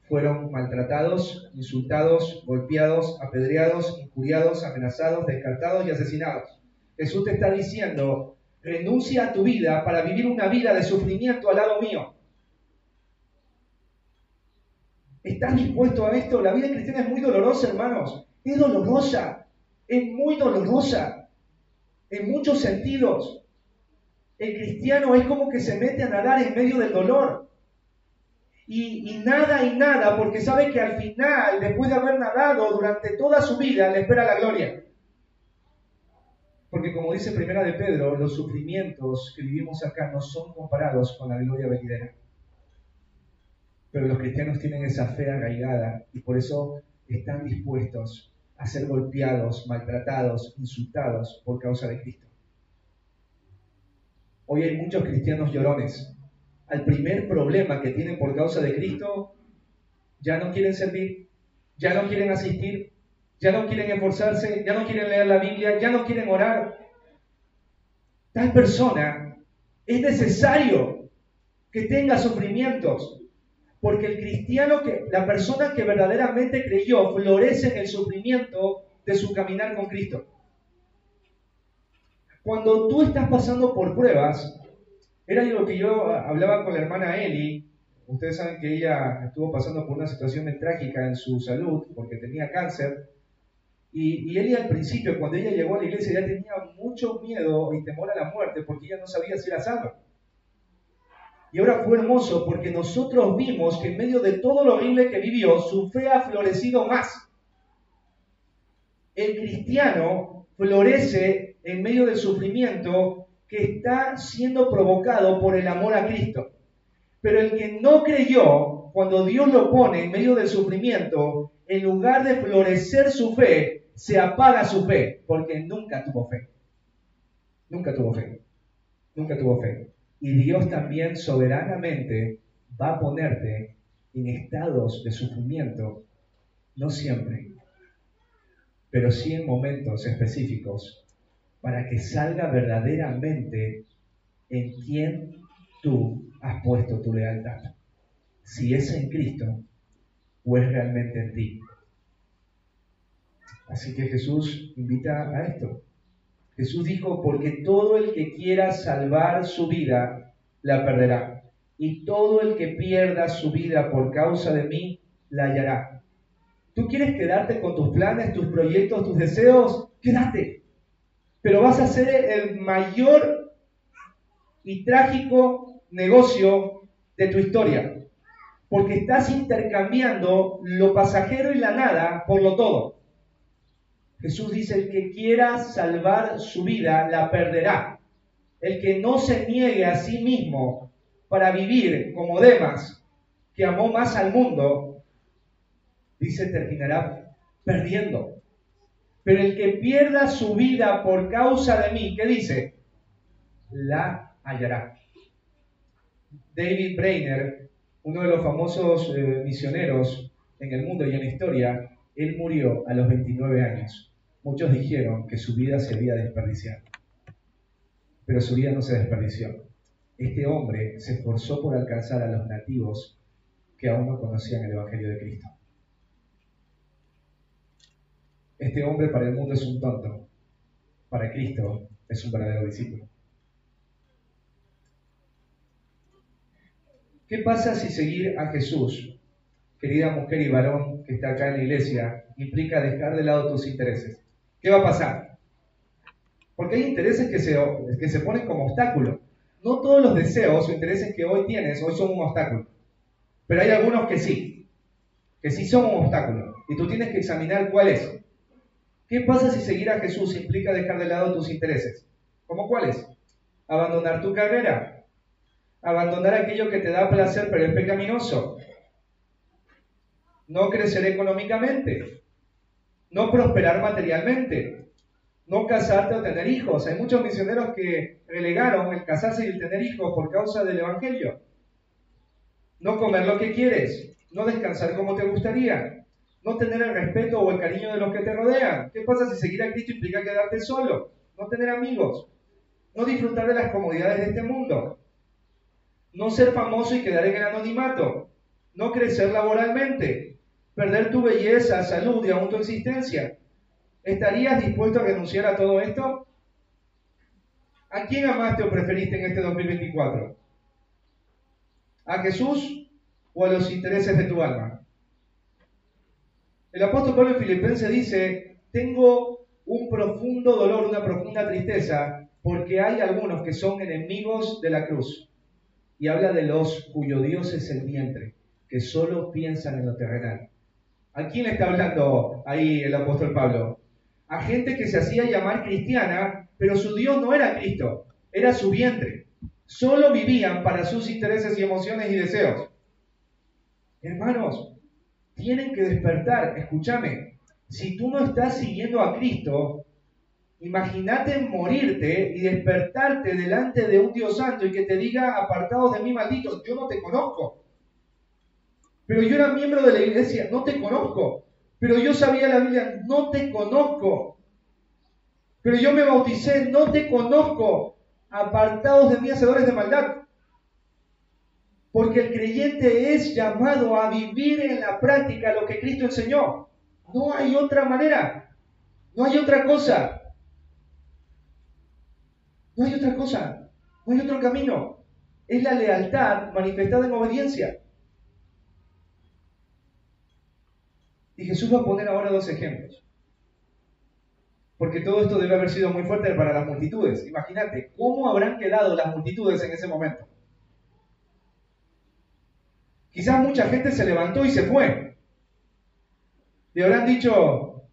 fueron maltratados, insultados, golpeados, apedreados, injuriados, amenazados, descartados y asesinados. Jesús te está diciendo, renuncia a tu vida para vivir una vida de sufrimiento al lado mío. ¿Estás dispuesto a esto? La vida cristiana es muy dolorosa, hermanos. Es dolorosa. Es muy dolorosa. En muchos sentidos. El cristiano es como que se mete a nadar en medio del dolor. Y nada, porque sabe que al final, después de haber nadado durante toda su vida, le espera la gloria. Porque como dice Primera de Pedro, los sufrimientos que vivimos acá no son comparados con la gloria venidera. Pero los cristianos tienen esa fe arraigada y por eso están dispuestos a ser golpeados, maltratados, insultados por causa de Cristo. Hoy hay muchos cristianos llorones. Al primer problema que tienen por causa de Cristo, ya no quieren servir, ya no quieren asistir, ya no quieren esforzarse, ya no quieren leer la Biblia, ya no quieren orar. Tal persona es necesario que tenga sufrimientos, porque el cristiano, la persona que verdaderamente creyó, florece en el sufrimiento de su caminar con Cristo. Cuando tú estás pasando por pruebas, era algo que yo hablaba con la hermana Eli. Ustedes saben que ella estuvo pasando por una situación muy trágica en su salud porque tenía cáncer. Y ella al principio, cuando ella llegó a la iglesia, ya tenía mucho miedo y temor a la muerte porque ella no sabía si era salva. Y ahora fue hermoso porque nosotros vimos que en medio de todo lo horrible que vivió, su fe ha florecido más. El cristiano florece en medio del sufrimiento que está siendo provocado por el amor a Cristo. Pero el que no creyó, cuando Dios lo pone en medio del sufrimiento, en lugar de florecer su fe, se apaga su fe, porque nunca tuvo fe. Nunca tuvo fe. Nunca tuvo fe. Y Dios también soberanamente va a ponerte en estados de sufrimiento, no siempre, pero sí en momentos específicos, para que salga verdaderamente en quién tú has puesto tu lealtad. Si es en Cristo o es realmente en ti. Así que Jesús invita a esto. Jesús dijo, porque todo el que quiera salvar su vida, la perderá. Y todo el que pierda su vida por causa de mí, la hallará. ¿Tú quieres quedarte con tus planes, tus proyectos, tus deseos? Quédate. Pero vas a hacer el mayor y trágico negocio de tu historia. Porque estás intercambiando lo pasajero y la nada por lo todo. Jesús dice, el que quiera salvar su vida, la perderá. El que no se niegue a sí mismo para vivir como Demas, que amó más al mundo, dice, terminará perdiendo. Pero el que pierda su vida por causa de mí, ¿qué dice? La hallará. David Brainerd, uno de los famosos misioneros en el mundo y en la historia, él murió a los 29 años. Muchos dijeron que su vida se había desperdiciado, pero su vida no se desperdició. Este hombre se esforzó por alcanzar a los nativos que aún no conocían el Evangelio de Cristo. Este hombre para el mundo es un tonto, para Cristo es un verdadero discípulo. ¿Qué pasa si seguir a Jesús, querida mujer y varón que está acá en la iglesia, implica dejar de lado tus intereses? ¿Qué va a pasar? Porque hay intereses que se ponen como obstáculo. No todos los deseos o intereses que hoy tienes hoy son un obstáculo. Pero hay algunos que sí son un obstáculo. Y tú tienes que examinar cuál es. ¿Qué pasa si seguir a Jesús implica dejar de lado tus intereses? ¿Cómo cuáles? Abandonar tu carrera. Abandonar aquello que te da placer pero es pecaminoso. No crecer económicamente. No prosperar materialmente. No casarte o tener hijos. Hay muchos misioneros que relegaron el casarse y el tener hijos por causa del Evangelio. No comer lo que quieres. No descansar como te gustaría. No tener el respeto o el cariño de los que te rodean. ¿Qué pasa si seguir a Cristo implica quedarte solo? No tener amigos. No disfrutar de las comodidades de este mundo. No ser famoso y quedar en el anonimato. No crecer laboralmente. Perder tu belleza, salud y aún tu existencia. ¿Estarías dispuesto a renunciar a todo esto? ¿A quién amaste o preferiste en este 2024? ¿A Jesús o a los intereses de tu alma? El apóstol Pablo en Filipenses dice, tengo un profundo dolor, una profunda tristeza, porque hay algunos que son enemigos de la cruz. Y habla de los cuyo Dios es el vientre, que solo piensan en lo terrenal. ¿A quién le está hablando ahí el apóstol Pablo? A gente que se hacía llamar cristiana, pero su Dios no era Cristo, era su vientre. Solo vivían para sus intereses y emociones y deseos. Hermanos, tienen que despertar. Escúchame, si tú no estás siguiendo a Cristo, imagínate morirte y despertarte delante de un Dios santo y que te diga, apartados de mí, malditos, yo no te conozco. Pero yo era miembro de la iglesia, no te conozco. Pero yo sabía la Biblia, no te conozco. Pero yo me bauticé, no te conozco. Apartados de mí, hacedores de maldad. Porque el creyente es llamado a vivir en la práctica lo que Cristo enseñó. No hay otra manera. No hay otra cosa. No hay otra cosa. No hay otro camino. Es la lealtad manifestada en obediencia. Y Jesús va a poner ahora dos ejemplos. Porque todo esto debe haber sido muy fuerte para las multitudes. Imagínate, ¿cómo habrán quedado las multitudes en ese momento? Quizás mucha gente se levantó y se fue. Le habrán dicho,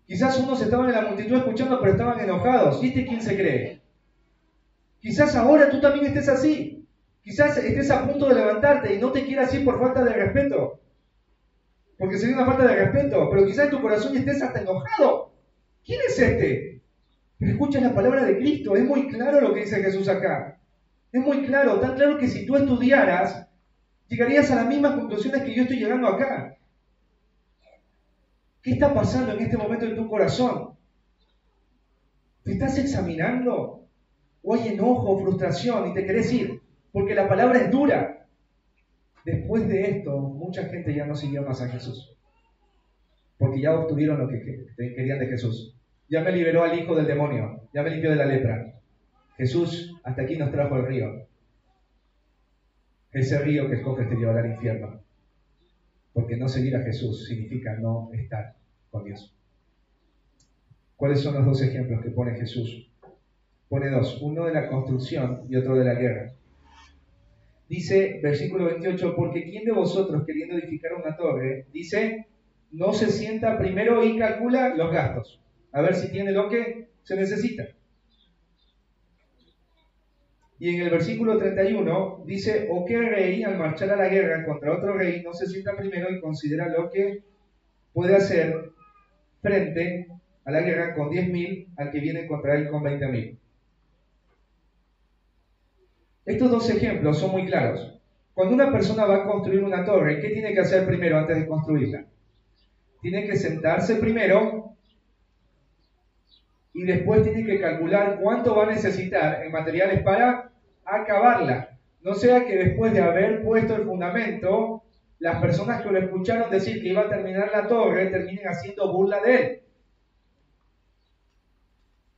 quizás unos estaban en la multitud escuchando, pero estaban enojados. ¿Viste quién se cree? Quizás ahora tú también estés así. Quizás estés a punto de levantarte y no te quieras ir por falta de respeto. Porque sería una falta de respeto. Pero quizás en tu corazón estés hasta enojado. ¿Quién es este? Pero escucha la palabra de Cristo. Es muy claro lo que dice Jesús acá. Es muy claro. Tan claro que si tú estudiaras, llegarías a las mismas conclusiones que yo estoy llegando acá. ¿Qué está pasando en este momento en tu corazón? ¿Te estás examinando? ¿O hay enojo o frustración y te querés ir? Porque la palabra es dura. Después de esto, mucha gente ya no siguió más a Jesús. Porque ya obtuvieron lo que querían de Jesús. Ya me liberó al hijo del demonio. Ya me limpió de la lepra. Jesús hasta aquí nos trajo el río. Ese río que escoges te llevará al infierno. Porque no seguir a Jesús significa no estar con Dios. ¿Cuáles son los dos ejemplos que pone Jesús? Pone dos, uno de la construcción y otro de la guerra. Dice, versículo 28, porque ¿quién de vosotros queriendo edificar una torre, dice, no se sienta primero y calcula los gastos? A ver si tiene lo que se necesita. Y en el versículo 31 dice, o qué rey al marchar a la guerra contra otro rey no se sienta primero y considera lo que puede hacer frente a la guerra con 10.000 al que viene contra él con 20.000. Estos dos ejemplos son muy claros. Cuando una persona va a construir una torre, ¿qué tiene que hacer primero antes de construirla? Tiene que sentarse primero y después tiene que calcular cuánto va a necesitar en materiales para acabarla. No sea que después de haber puesto el fundamento, las personas que lo escucharon decir que iba a terminar la torre terminen haciendo burla de él.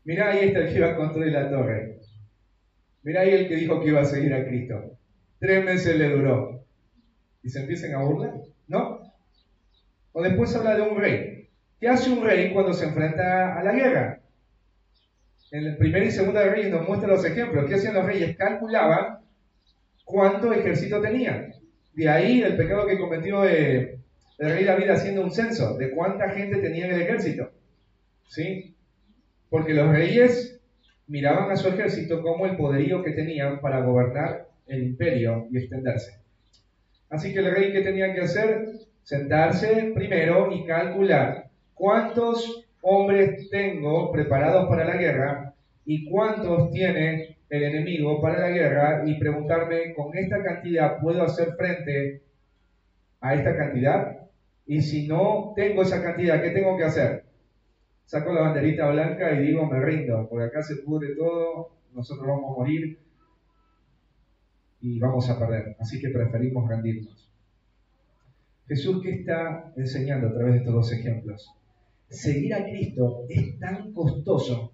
Mirá, ahí está el que iba a construir la torre. Mirá ahí el que dijo que iba a seguir a Cristo. 3 meses le duró. ¿Y se empiezan a burlar? ¿No? O después habla de un rey. ¿Qué hace un rey cuando se enfrenta a la guerra? En el primer y segundo de Reyes nos muestra los ejemplos. ¿Qué hacían los reyes? Calculaban cuánto ejército tenían. De ahí el pecado que cometió el rey David haciendo un censo de cuánta gente tenía en el ejército. ¿Sí? Porque los reyes miraban a su ejército como el poderío que tenían para gobernar el imperio y extenderse. Así que el rey, ¿qué tenía que hacer? Sentarse primero y calcular cuántos hombres tengo preparados para la guerra y cuántos tiene el enemigo para la guerra y preguntarme, ¿con esta cantidad puedo hacer frente a esta cantidad? Y si no tengo esa cantidad, ¿qué tengo que hacer? Saco la banderita blanca y digo, me rindo, porque acá se pudre todo, nosotros vamos a morir y vamos a perder. Así que preferimos rendirnos. Jesús, ¿qué está enseñando a través de estos dos ejemplos? Seguir a Cristo es tan costoso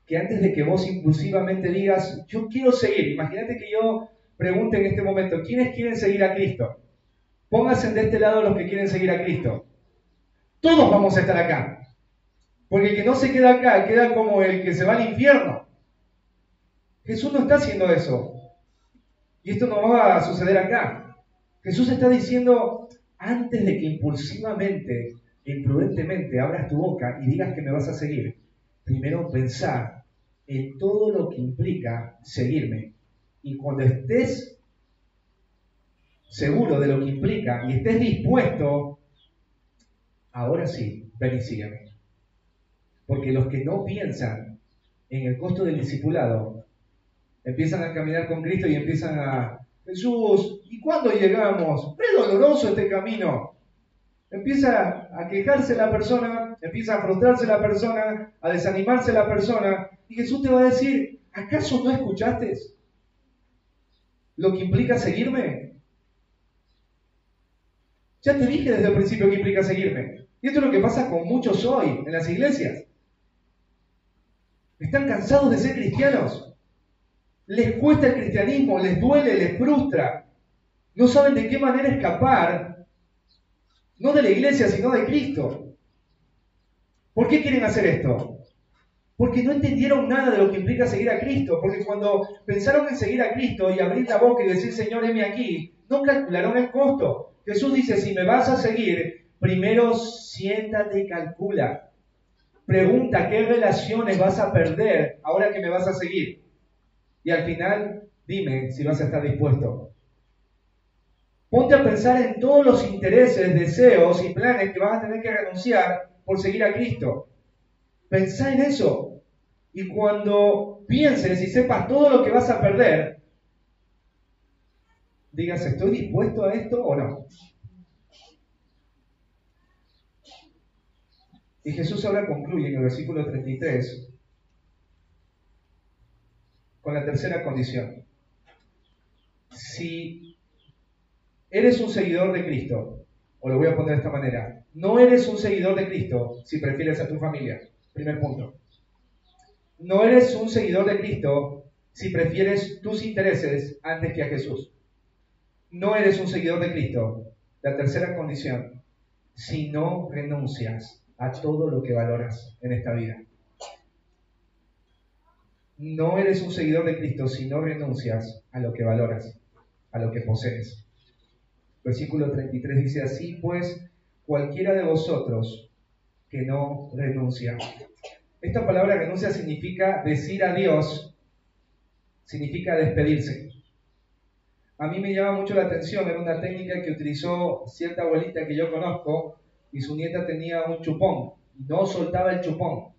que antes de que vos impulsivamente digas, yo quiero seguir, imagínate que yo pregunte en este momento, ¿quiénes quieren seguir a Cristo? Pónganse de este lado los que quieren seguir a Cristo. Todos vamos a estar acá. Porque el que no se queda acá, queda como el que se va al infierno. Jesús no está haciendo eso. Y esto no va a suceder acá. Jesús está diciendo, antes de que impulsivamente e imprudentemente abras tu boca y digas que me vas a seguir, primero pensá en todo lo que implica seguirme. Y cuando estés seguro de lo que implica y estés dispuesto, ahora sí, ven y sígueme. Porque los que no piensan en el costo del discipulado, empiezan a caminar con Cristo y empiezan a, Jesús, ¿y cuándo llegamos? Es doloroso este camino. Empieza a quejarse la persona, empieza a frustrarse la persona, a desanimarse la persona, y Jesús te va a decir, ¿acaso no escuchaste lo que implica seguirme? Ya te dije desde el principio que implica seguirme. Y esto es lo que pasa con muchos hoy en las iglesias. Están cansados de ser cristianos. Les cuesta el cristianismo, les duele, les frustra. No saben de qué manera escapar, no de la iglesia, sino de Cristo. ¿Por qué quieren hacer esto? Porque no entendieron nada de lo que implica seguir a Cristo. Porque cuando pensaron en seguir a Cristo y abrir la boca y decir, Señor, heme aquí, no calcularon el costo. Jesús dice, si me vas a seguir, primero siéntate y calcula. Pregunta qué relaciones vas a perder ahora que me vas a seguir. Y al final, dime si vas a estar dispuesto. Ponte a pensar en todos los intereses, deseos y planes que vas a tener que renunciar por seguir a Cristo. Pensá en eso. Y cuando pienses y sepas todo lo que vas a perder, digas, ¿estoy dispuesto a esto o no? Y Jesús ahora concluye en el versículo 33 con la tercera condición. Si eres un seguidor de Cristo, o lo voy a poner de esta manera, no eres un seguidor de Cristo si prefieres a tu familia. Primer punto. No eres un seguidor de Cristo si prefieres tus intereses antes que a Jesús. No eres un seguidor de Cristo. La tercera condición, si no renuncias a todo lo que valoras en esta vida. No eres un seguidor de Cristo si no renuncias a lo que valoras, a lo que posees. Versículo 33 dice así, pues cualquiera de vosotros que no renuncia. Esta palabra renuncia significa decir adiós, significa despedirse. A mí me llama mucho la atención, era una técnica que utilizó cierta abuelita que yo conozco y su nieta tenía un chupón, no soltaba el chupón.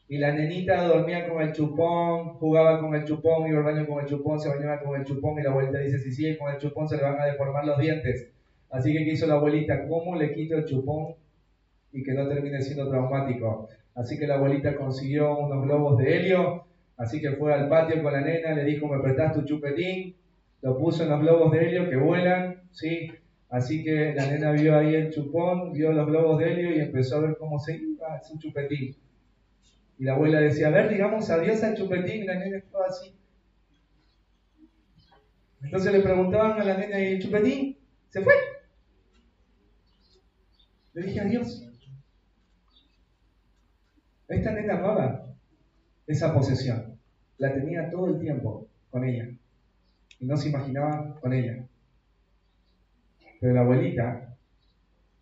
Y la nenita dormía con el chupón, jugaba con el chupón, iba al baño con el chupón, se bañaba con el chupón y la abuelita dice, si sigue con el chupón se le van a deformar los dientes. Así que ¿qué hizo la abuelita? ¿Cómo le quito el chupón y que no termine siendo traumático? Así que la abuelita consiguió unos globos de helio, así que fue al patio con la nena, le dijo, ¿me prestás tu chupetín? Lo puso en los globos de helio que vuelan, ¿sí? Así que la nena vio ahí el chupón, vio los globos de helio y empezó a ver cómo se iba su chupetín. Y la abuela decía, a ver, digamos adiós al chupetín, y la nena estaba así. Entonces le preguntaban a la nena, ¿y el chupetín? ¿Se fue? Le dije adiós. Esta nena amaba esa posesión. La tenía todo el tiempo con ella. Y no se imaginaba con ella. Pero la abuelita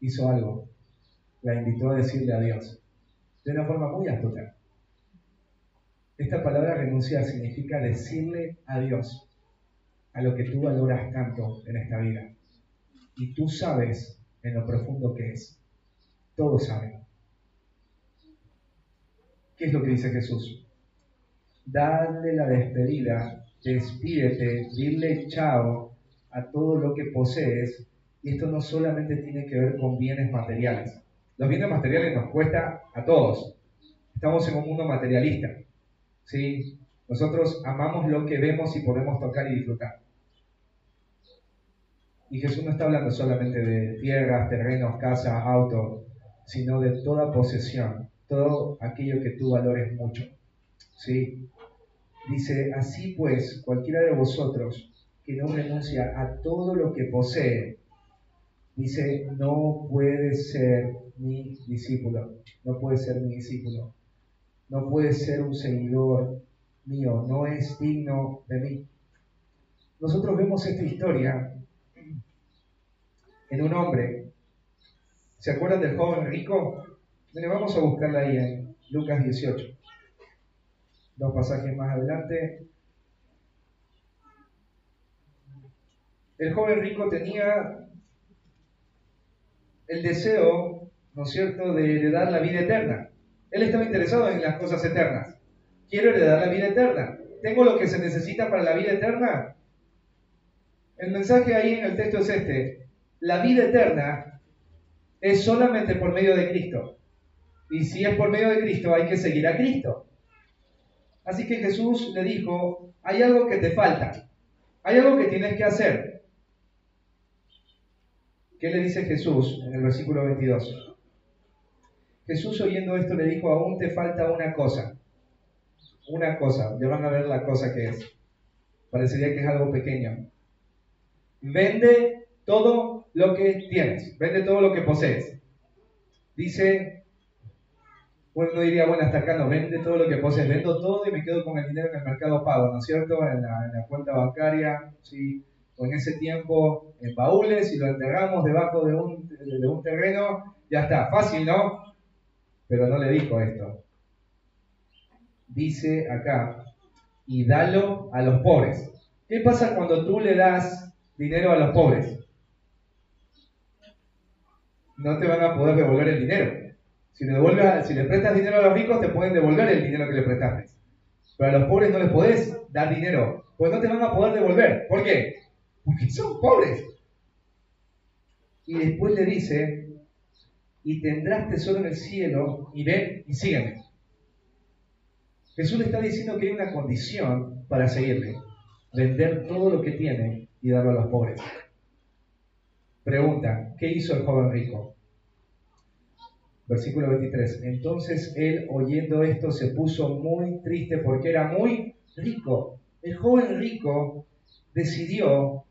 hizo algo. La invitó a decirle adiós. De una forma muy astuta. Esta palabra renunciar significa decirle adiós a lo que tú valoras tanto en esta vida. Y tú sabes en lo profundo que es. Todos saben. ¿Qué es lo que dice Jesús? Dale la despedida, despídete, dile chao a todo lo que posees. Y esto no solamente tiene que ver con bienes materiales. Los bienes materiales nos cuesta a todos. Estamos en un mundo materialista. ¿Sí? Nosotros amamos lo que vemos y podemos tocar y disfrutar. Y Jesús no está hablando solamente de tierras, terrenos, casa, auto, sino de toda posesión, todo aquello que tú valores mucho. ¿Sí? Dice, así pues, cualquiera de vosotros que no renuncia a todo lo que posee, dice, no puede ser mi discípulo, no puede ser mi discípulo, no puede ser un seguidor mío, no es digno de mí. Nosotros vemos esta historia en un hombre. ¿Se acuerdan del joven rico? Bueno, vamos a buscarla ahí en Lucas 18. dos pasajes más adelante. El joven rico tenía el deseo, ¿no es cierto?, de heredar la vida eterna. Él estaba interesado en las cosas eternas. Quiero heredar la vida eterna. ¿Tengo lo que se necesita para la vida eterna? El mensaje ahí en el texto es este. La vida eterna es solamente por medio de Cristo. Y si es por medio de Cristo, hay que seguir a Cristo. Así que Jesús le dijo, hay algo que te falta. Hay algo que tienes que hacer. ¿Qué le dice Jesús en el versículo 22? Jesús, oyendo esto, le dijo, aún te falta una cosa. Una cosa. Ya van a ver la cosa que es. Parecería que es algo pequeño. Vende todo lo que tienes. Vende todo lo que posees. Dice, uno diría, bueno, hasta acá no, vende todo lo que posees. Vendo todo y me quedo con el dinero en el mercado pago, ¿no es cierto? En la cuenta bancaria, ¿sí? O en ese tiempo en baúles y lo enterramos debajo de un terreno. Ya está, fácil, ¿no? Pero no le dijo esto. Dice acá, y dalo a los pobres. ¿Qué pasa cuando tú le das dinero a los pobres? No te van a poder devolver el dinero. Si le prestas dinero a los ricos, te pueden devolver el dinero que le prestaste. Pero a los pobres no les podés dar dinero, pues no te van a poder devolver. ¿Por qué? Porque son pobres. Y después le dice, y tendrás tesoro en el cielo, y ven y sígueme. Jesús le está diciendo que hay una condición para seguirle. Vender todo lo que tiene y darlo a los pobres. Pregunta, ¿qué hizo el joven rico? Versículo 23. Entonces él, oyendo esto, se puso muy triste porque era muy rico. El joven rico decidió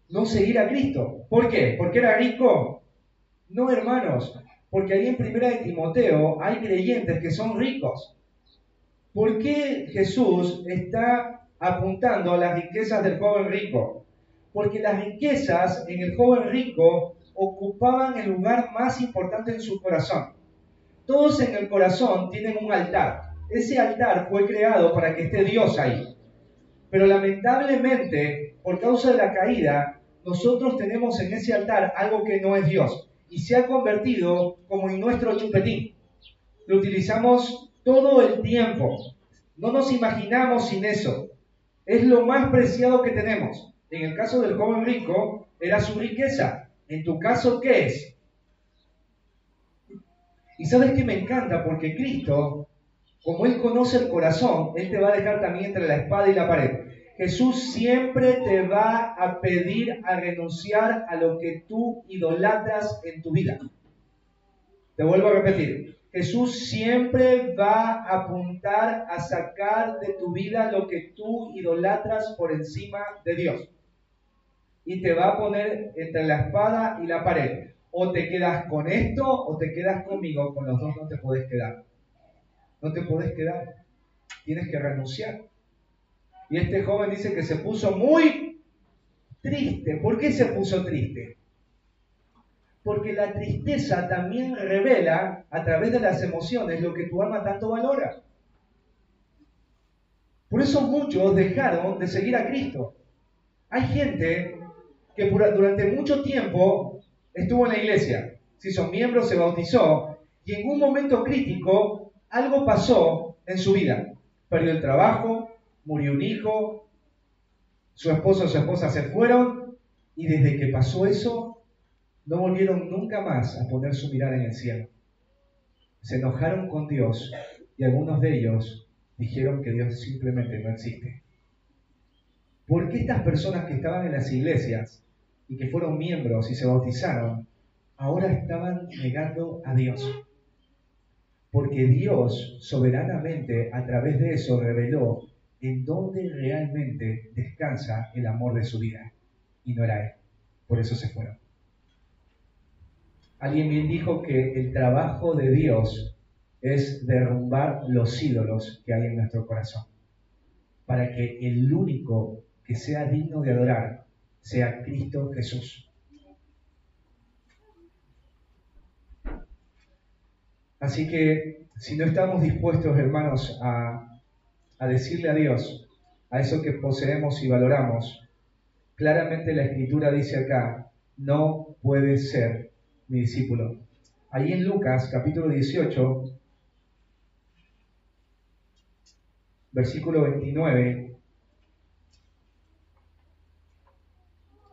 no seguir a Cristo. ¿Por qué? ¿Porque era rico? No, hermanos, porque ahí en 1 de Timoteo hay creyentes que son ricos. ¿Por qué Jesús está apuntando a las riquezas del joven rico? Porque las riquezas en el joven rico ocupaban el lugar más importante en su corazón. Todos en el corazón tienen un altar. Ese altar fue creado para que esté Dios ahí. Pero lamentablemente, por causa de la caída, nosotros tenemos en ese altar algo que no es Dios. Y se ha convertido como en nuestro chupetín. Lo utilizamos todo el tiempo. No nos imaginamos sin eso. Es lo más preciado que tenemos. En el caso del joven rico, era su riqueza. En tu caso, ¿qué es? Y sabes que me encanta porque Cristo, como Él conoce el corazón, Él te va a dejar también entre la espada y la pared. Jesús siempre te va a pedir a renunciar a lo que tú idolatras en tu vida. Te vuelvo a repetir. Jesús siempre va a apuntar a sacar de tu vida lo que tú idolatras por encima de Dios. Y te va a poner entre la espada y la pared. O te quedas con esto o te quedas conmigo. Con los dos no te podés quedar. No te podés quedar. Tienes que renunciar. Y este joven dice que se puso muy triste. ¿Por qué se puso triste? Porque la tristeza también revela a través de las emociones lo que tu alma tanto valora. Por eso muchos dejaron de seguir a Cristo. Hay gente que durante mucho tiempo estuvo en la iglesia, se hizo miembro, se bautizó, y en un momento crítico algo pasó en su vida. Perdió el trabajo, murió un hijo, su esposo o su esposa se fueron, y desde que pasó eso, no volvieron nunca más a poner su mirada en el cielo. Se enojaron con Dios, y algunos de ellos dijeron que Dios simplemente no existe. ¿Por qué estas personas que estaban en las iglesias y que fueron miembros y se bautizaron, ahora estaban negando a Dios? Porque Dios soberanamente a través de eso reveló en dónde realmente descansa el amor de su vida. Y no era Él. Por eso se fueron. Alguien bien dijo que el trabajo de Dios es derrumbar los ídolos que hay en nuestro corazón. Para que el único que sea digno de adorar sea Cristo Jesús. Así que si no estamos dispuestos, hermanos, a a decirle adiós a eso que poseemos y valoramos, claramente la Escritura dice acá, no puedes ser mi discípulo. Ahí en Lucas capítulo 18, versículo 29,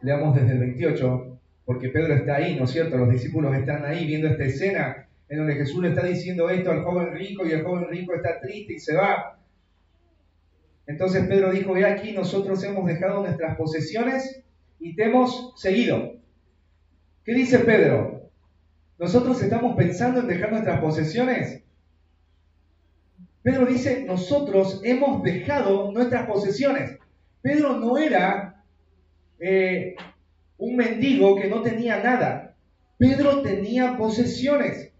leamos desde el 28, porque Pedro está ahí, ¿no es cierto? Los discípulos están ahí viendo esta escena en donde Jesús le está diciendo esto al joven rico y el joven rico está triste y se va. Entonces Pedro dijo, he aquí, nosotros hemos dejado nuestras posesiones y te hemos seguido. ¿Qué dice Pedro? ¿Nosotros estamos pensando en dejar nuestras posesiones? Pedro dice, nosotros hemos dejado nuestras posesiones. Pedro no era un mendigo que no tenía nada. Pedro tenía posesiones.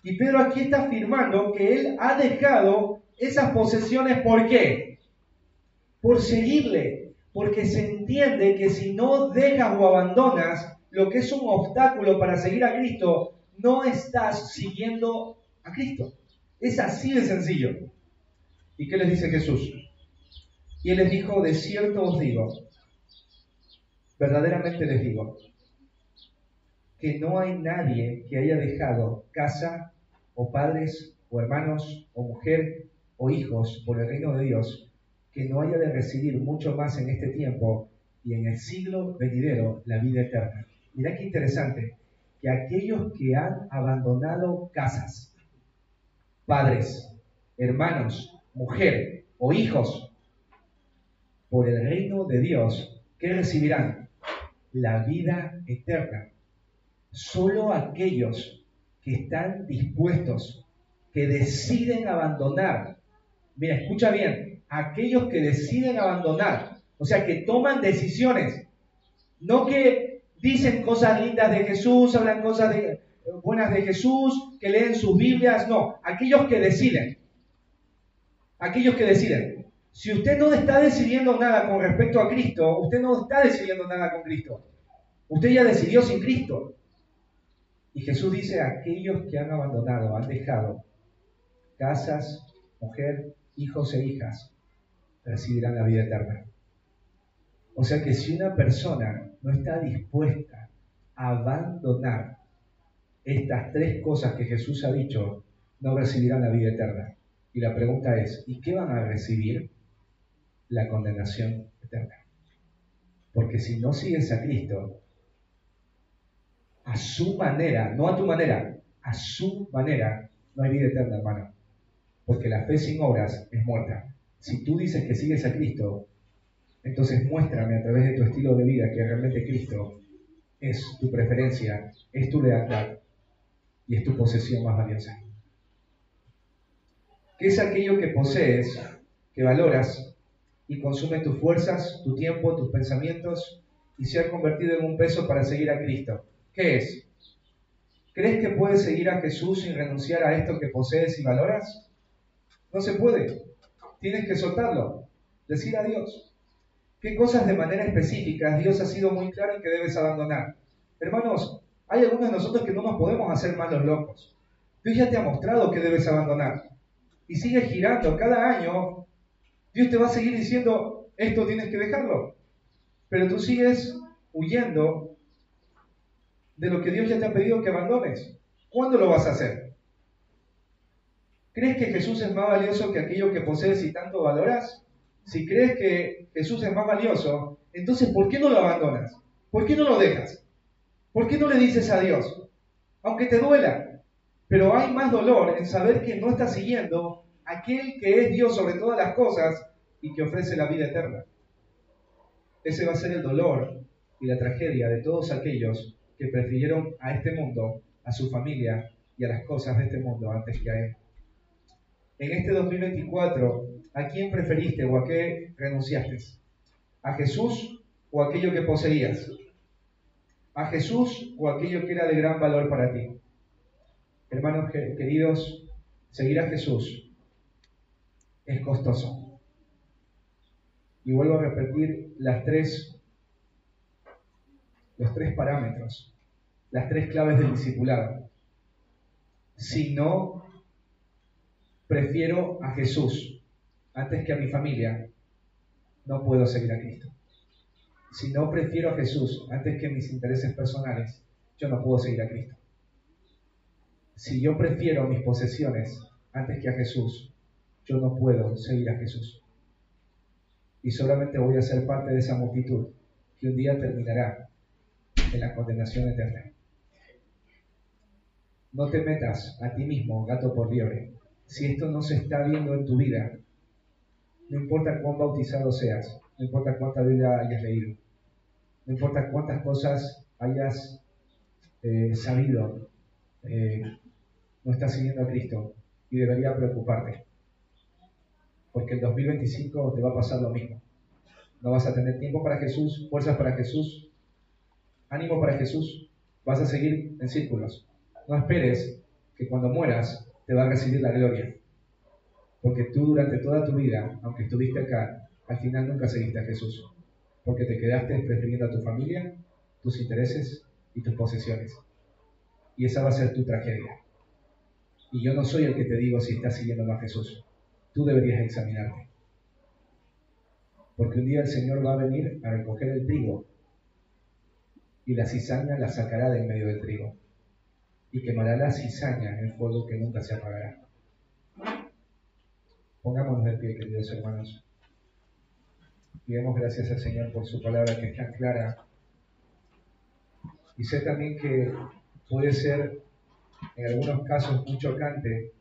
Y Pedro aquí está afirmando que él ha dejado esas posesiones. ¿Por qué? Por seguirle. Porque se entiende que si no dejas o abandonas lo que es un obstáculo para seguir a Cristo, no estás siguiendo a Cristo. Es así de sencillo. ¿Y qué les dice Jesús? Y él les dijo, de cierto os digo, verdaderamente les digo, que no hay nadie que haya dejado casa, o padres, o hermanos, o mujer, o hijos por el reino de Dios, que no haya de recibir mucho más en este tiempo y en el siglo venidero la vida eterna. Mirá qué interesante, que aquellos que han abandonado casas, padres, hermanos, mujer o hijos, por el reino de Dios, ¿qué recibirán? La vida eterna. Solo aquellos que están dispuestos, que deciden abandonar, mira, escucha bien, aquellos que deciden abandonar, o sea, que toman decisiones, no que dicen cosas lindas de Jesús, hablan cosas buenas de Jesús, que leen sus Biblias, no, aquellos que deciden. Si usted no está decidiendo nada con respecto a Cristo, usted no está decidiendo nada con Cristo. Usted ya decidió sin Cristo. Y Jesús dice, aquellos que han abandonado, han dejado casas, mujer, hijos e hijas, recibirán la vida eterna. O sea que si una persona no está dispuesta a abandonar estas tres cosas que Jesús ha dicho, no recibirán la vida eterna. Y la pregunta es, ¿y qué van a recibir? La condenación eterna. Porque si no sigues a Cristo, a su manera, no a tu manera, a su manera, no hay vida eterna, hermano. Porque la fe sin obras es muerta. Si tú dices que sigues a Cristo, entonces muéstrame a través de tu estilo de vida que realmente Cristo es tu preferencia, es tu lealtad y es tu posesión más valiosa. ¿Qué es aquello que posees, que valoras y consume tus fuerzas, tu tiempo, tus pensamientos y se ha convertido en un peso para seguir a Cristo? ¿Qué es? ¿Crees que puedes seguir a Jesús sin renunciar a esto que posees y valoras? No se puede. Tienes que soltarlo, decir adiós. ¿Qué cosas de manera específica Dios ha sido muy claro en que debes abandonar? Hermanos, hay algunos de nosotros que no nos podemos hacer más los locos. Dios ya te ha mostrado que debes abandonar. Y sigue girando. Cada año Dios te va a seguir diciendo, esto tienes que dejarlo. Pero tú sigues huyendo de lo que Dios ya te ha pedido que abandones. ¿Cuándo lo vas a hacer? ¿Crees que Jesús es más valioso que aquello que posees y tanto valoras? Si crees que Jesús es más valioso, entonces ¿por qué no lo abandonas? ¿Por qué no lo dejas? ¿Por qué no le dices adiós? Aunque te duela. Pero hay más dolor en saber que no estás siguiendo aquel que es Dios sobre todas las cosas y que ofrece la vida eterna. Ese va a ser el dolor y la tragedia de todos aquellos que prefirieron a este mundo, a su familia y a las cosas de este mundo antes que a Él. En este 2024, ¿a quién preferiste o a qué renunciaste? ¿A Jesús o a aquello que poseías? ¿A Jesús o a aquello que era de gran valor para ti? Hermanos queridos, seguir a Jesús es costoso. Y vuelvo a repetir los tres parámetros, las tres claves del discipulado. Si no prefiero a Jesús antes que a mi familia, no puedo seguir a Cristo. Si no prefiero a Jesús antes que mis intereses personales, yo no puedo seguir a Cristo. Si yo prefiero mis posesiones antes que a Jesús, yo no puedo seguir a Jesús. Y solamente voy a ser parte de esa multitud que un día terminará en la condenación eterna. No te metas a ti mismo, gato por liebre. Si esto no se está viendo en tu vida, no importa cuán bautizado seas, no importa cuánta Biblia hayas leído, no importa cuántas cosas hayas sabido, no estás siguiendo a Cristo y debería preocuparte. Porque el 2025 te va a pasar lo mismo. No vas a tener tiempo para Jesús, fuerzas para Jesús, ánimo para Jesús. Vas a seguir en círculos. No esperes que cuando mueras te va a recibir la gloria. Porque tú durante toda tu vida, aunque estuviste acá, al final nunca seguiste a Jesús. Porque te quedaste prefiriendo a tu familia, tus intereses y tus posesiones. Y esa va a ser tu tragedia. Y yo no soy el que te digo si estás siguiendo a Jesús. Tú deberías examinarte. Porque un día el Señor va a venir a recoger el trigo y la cizaña la sacará del medio del trigo y quemará la cizaña en el fuego que nunca se apagará. Pongámonos de pie, queridos hermanos, y demos gracias al Señor por su palabra que es tan clara. Y sé también que puede ser en algunos casos muy chocante,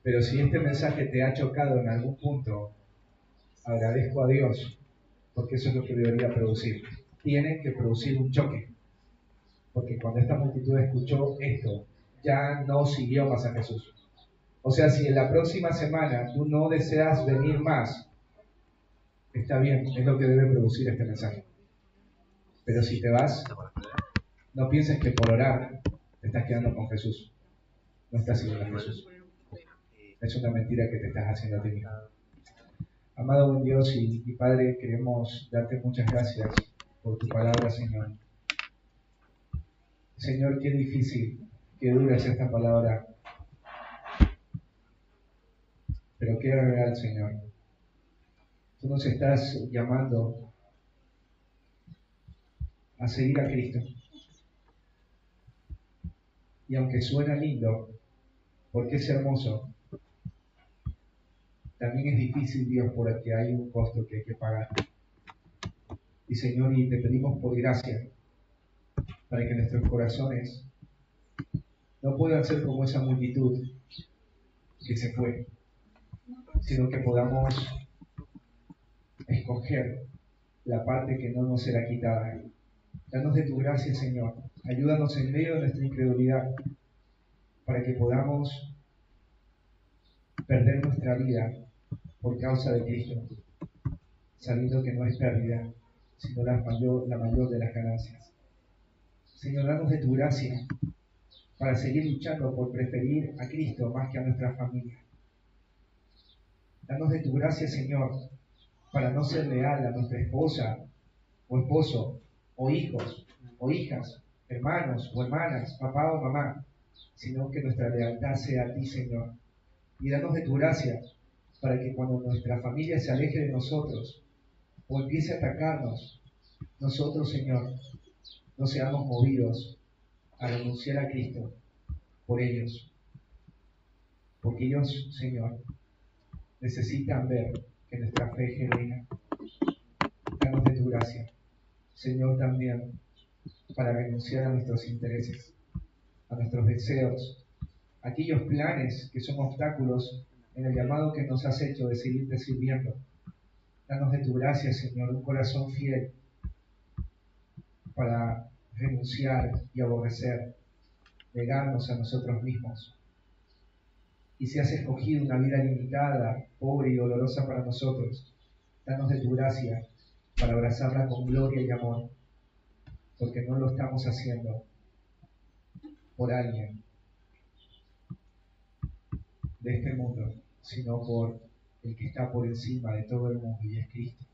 pero si este mensaje te ha chocado en algún punto, agradezco a Dios, porque eso es lo que debería producir. Tiene que producir un choque, porque cuando esta multitud escuchó esto, ya no siguió más a Jesús. O sea, si en la próxima semana tú no deseas venir más, está bien, es lo que debe producir este mensaje. Pero si te vas, no pienses que por orar te estás quedando con Jesús. No estás siguiendo a Jesús. Es una mentira que te estás haciendo a ti mismo. Amado buen Dios y Padre, queremos darte muchas gracias por tu palabra, Señor. Señor, qué difícil, qué dura es esta palabra, pero qué real, Señor. Tú nos estás llamando a seguir a Cristo. Y aunque suena lindo, porque es hermoso, también es difícil, Dios, porque hay un costo que hay que pagar. Y Señor, y te pedimos por gracia, para que nuestros corazones no puedan ser como esa multitud que se fue, sino que podamos escoger la parte que no nos será quitada. Danos de tu gracia, Señor. Ayúdanos en medio de nuestra incredulidad, para que podamos perder nuestra vida por causa de Cristo, sabiendo que no es pérdida, sino la mayor de las ganancias. Señor, danos de tu gracia para seguir luchando por preferir a Cristo más que a nuestra familia. Danos de tu gracia, Señor, para no ser leal a nuestra esposa o esposo, o hijos, o hijas, hermanos o hermanas, papá o mamá, sino que nuestra lealtad sea a ti, Señor. Y danos de tu gracia para que cuando nuestra familia se aleje de nosotros o empiece a atacarnos, nosotros, Señor, no seamos movidos a renunciar a Cristo por ellos. Porque ellos, Señor, necesitan ver que nuestra fe es genuina. Danos de tu gracia, Señor, también para renunciar a nuestros intereses, a nuestros deseos, a aquellos planes que son obstáculos en el llamado que nos has hecho de seguirte sirviendo. Danos de tu gracia, Señor, un corazón fiel para renunciar y aborrecer, negarnos a nosotros mismos. Y si has escogido una vida limitada, pobre y dolorosa para nosotros, danos de tu gracia para abrazarla con gloria y amor, porque no lo estamos haciendo por alguien de este mundo, sino por el que está por encima de todo el mundo, y es Cristo.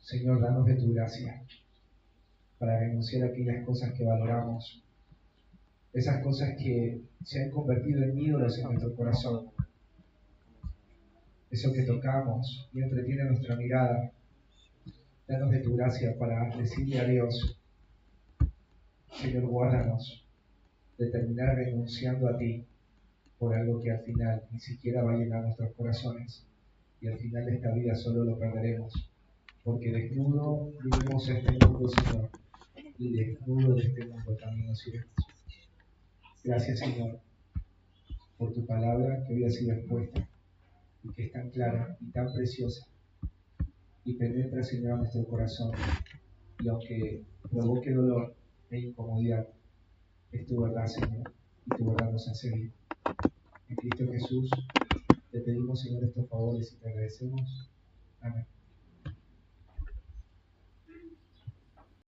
Señor, danos de tu gracia para renunciar a aquellas cosas que valoramos, esas cosas que se han convertido en ídolos en nuestro corazón, eso que tocamos y entretiene nuestra mirada. Danos de tu gracia para decirle a Dios, Señor, guárdanos de terminar renunciando a ti por algo que al final ni siquiera va a llenar nuestros corazones y al final de esta vida solo lo perderemos, porque desnudo vivimos este mundo, Señor, y desnudo de este mundo también nos iremos. Gracias, Señor, por tu palabra que hoy ha sido expuesta y que es tan clara y tan preciosa y penetra, Señor, a nuestro corazón, y aunque provoque dolor e incomodidad, es tu verdad, Señor, y tu verdad nos hace bien. En Cristo Jesús te pedimos, Señor, estos favores y te agradecemos. Amén.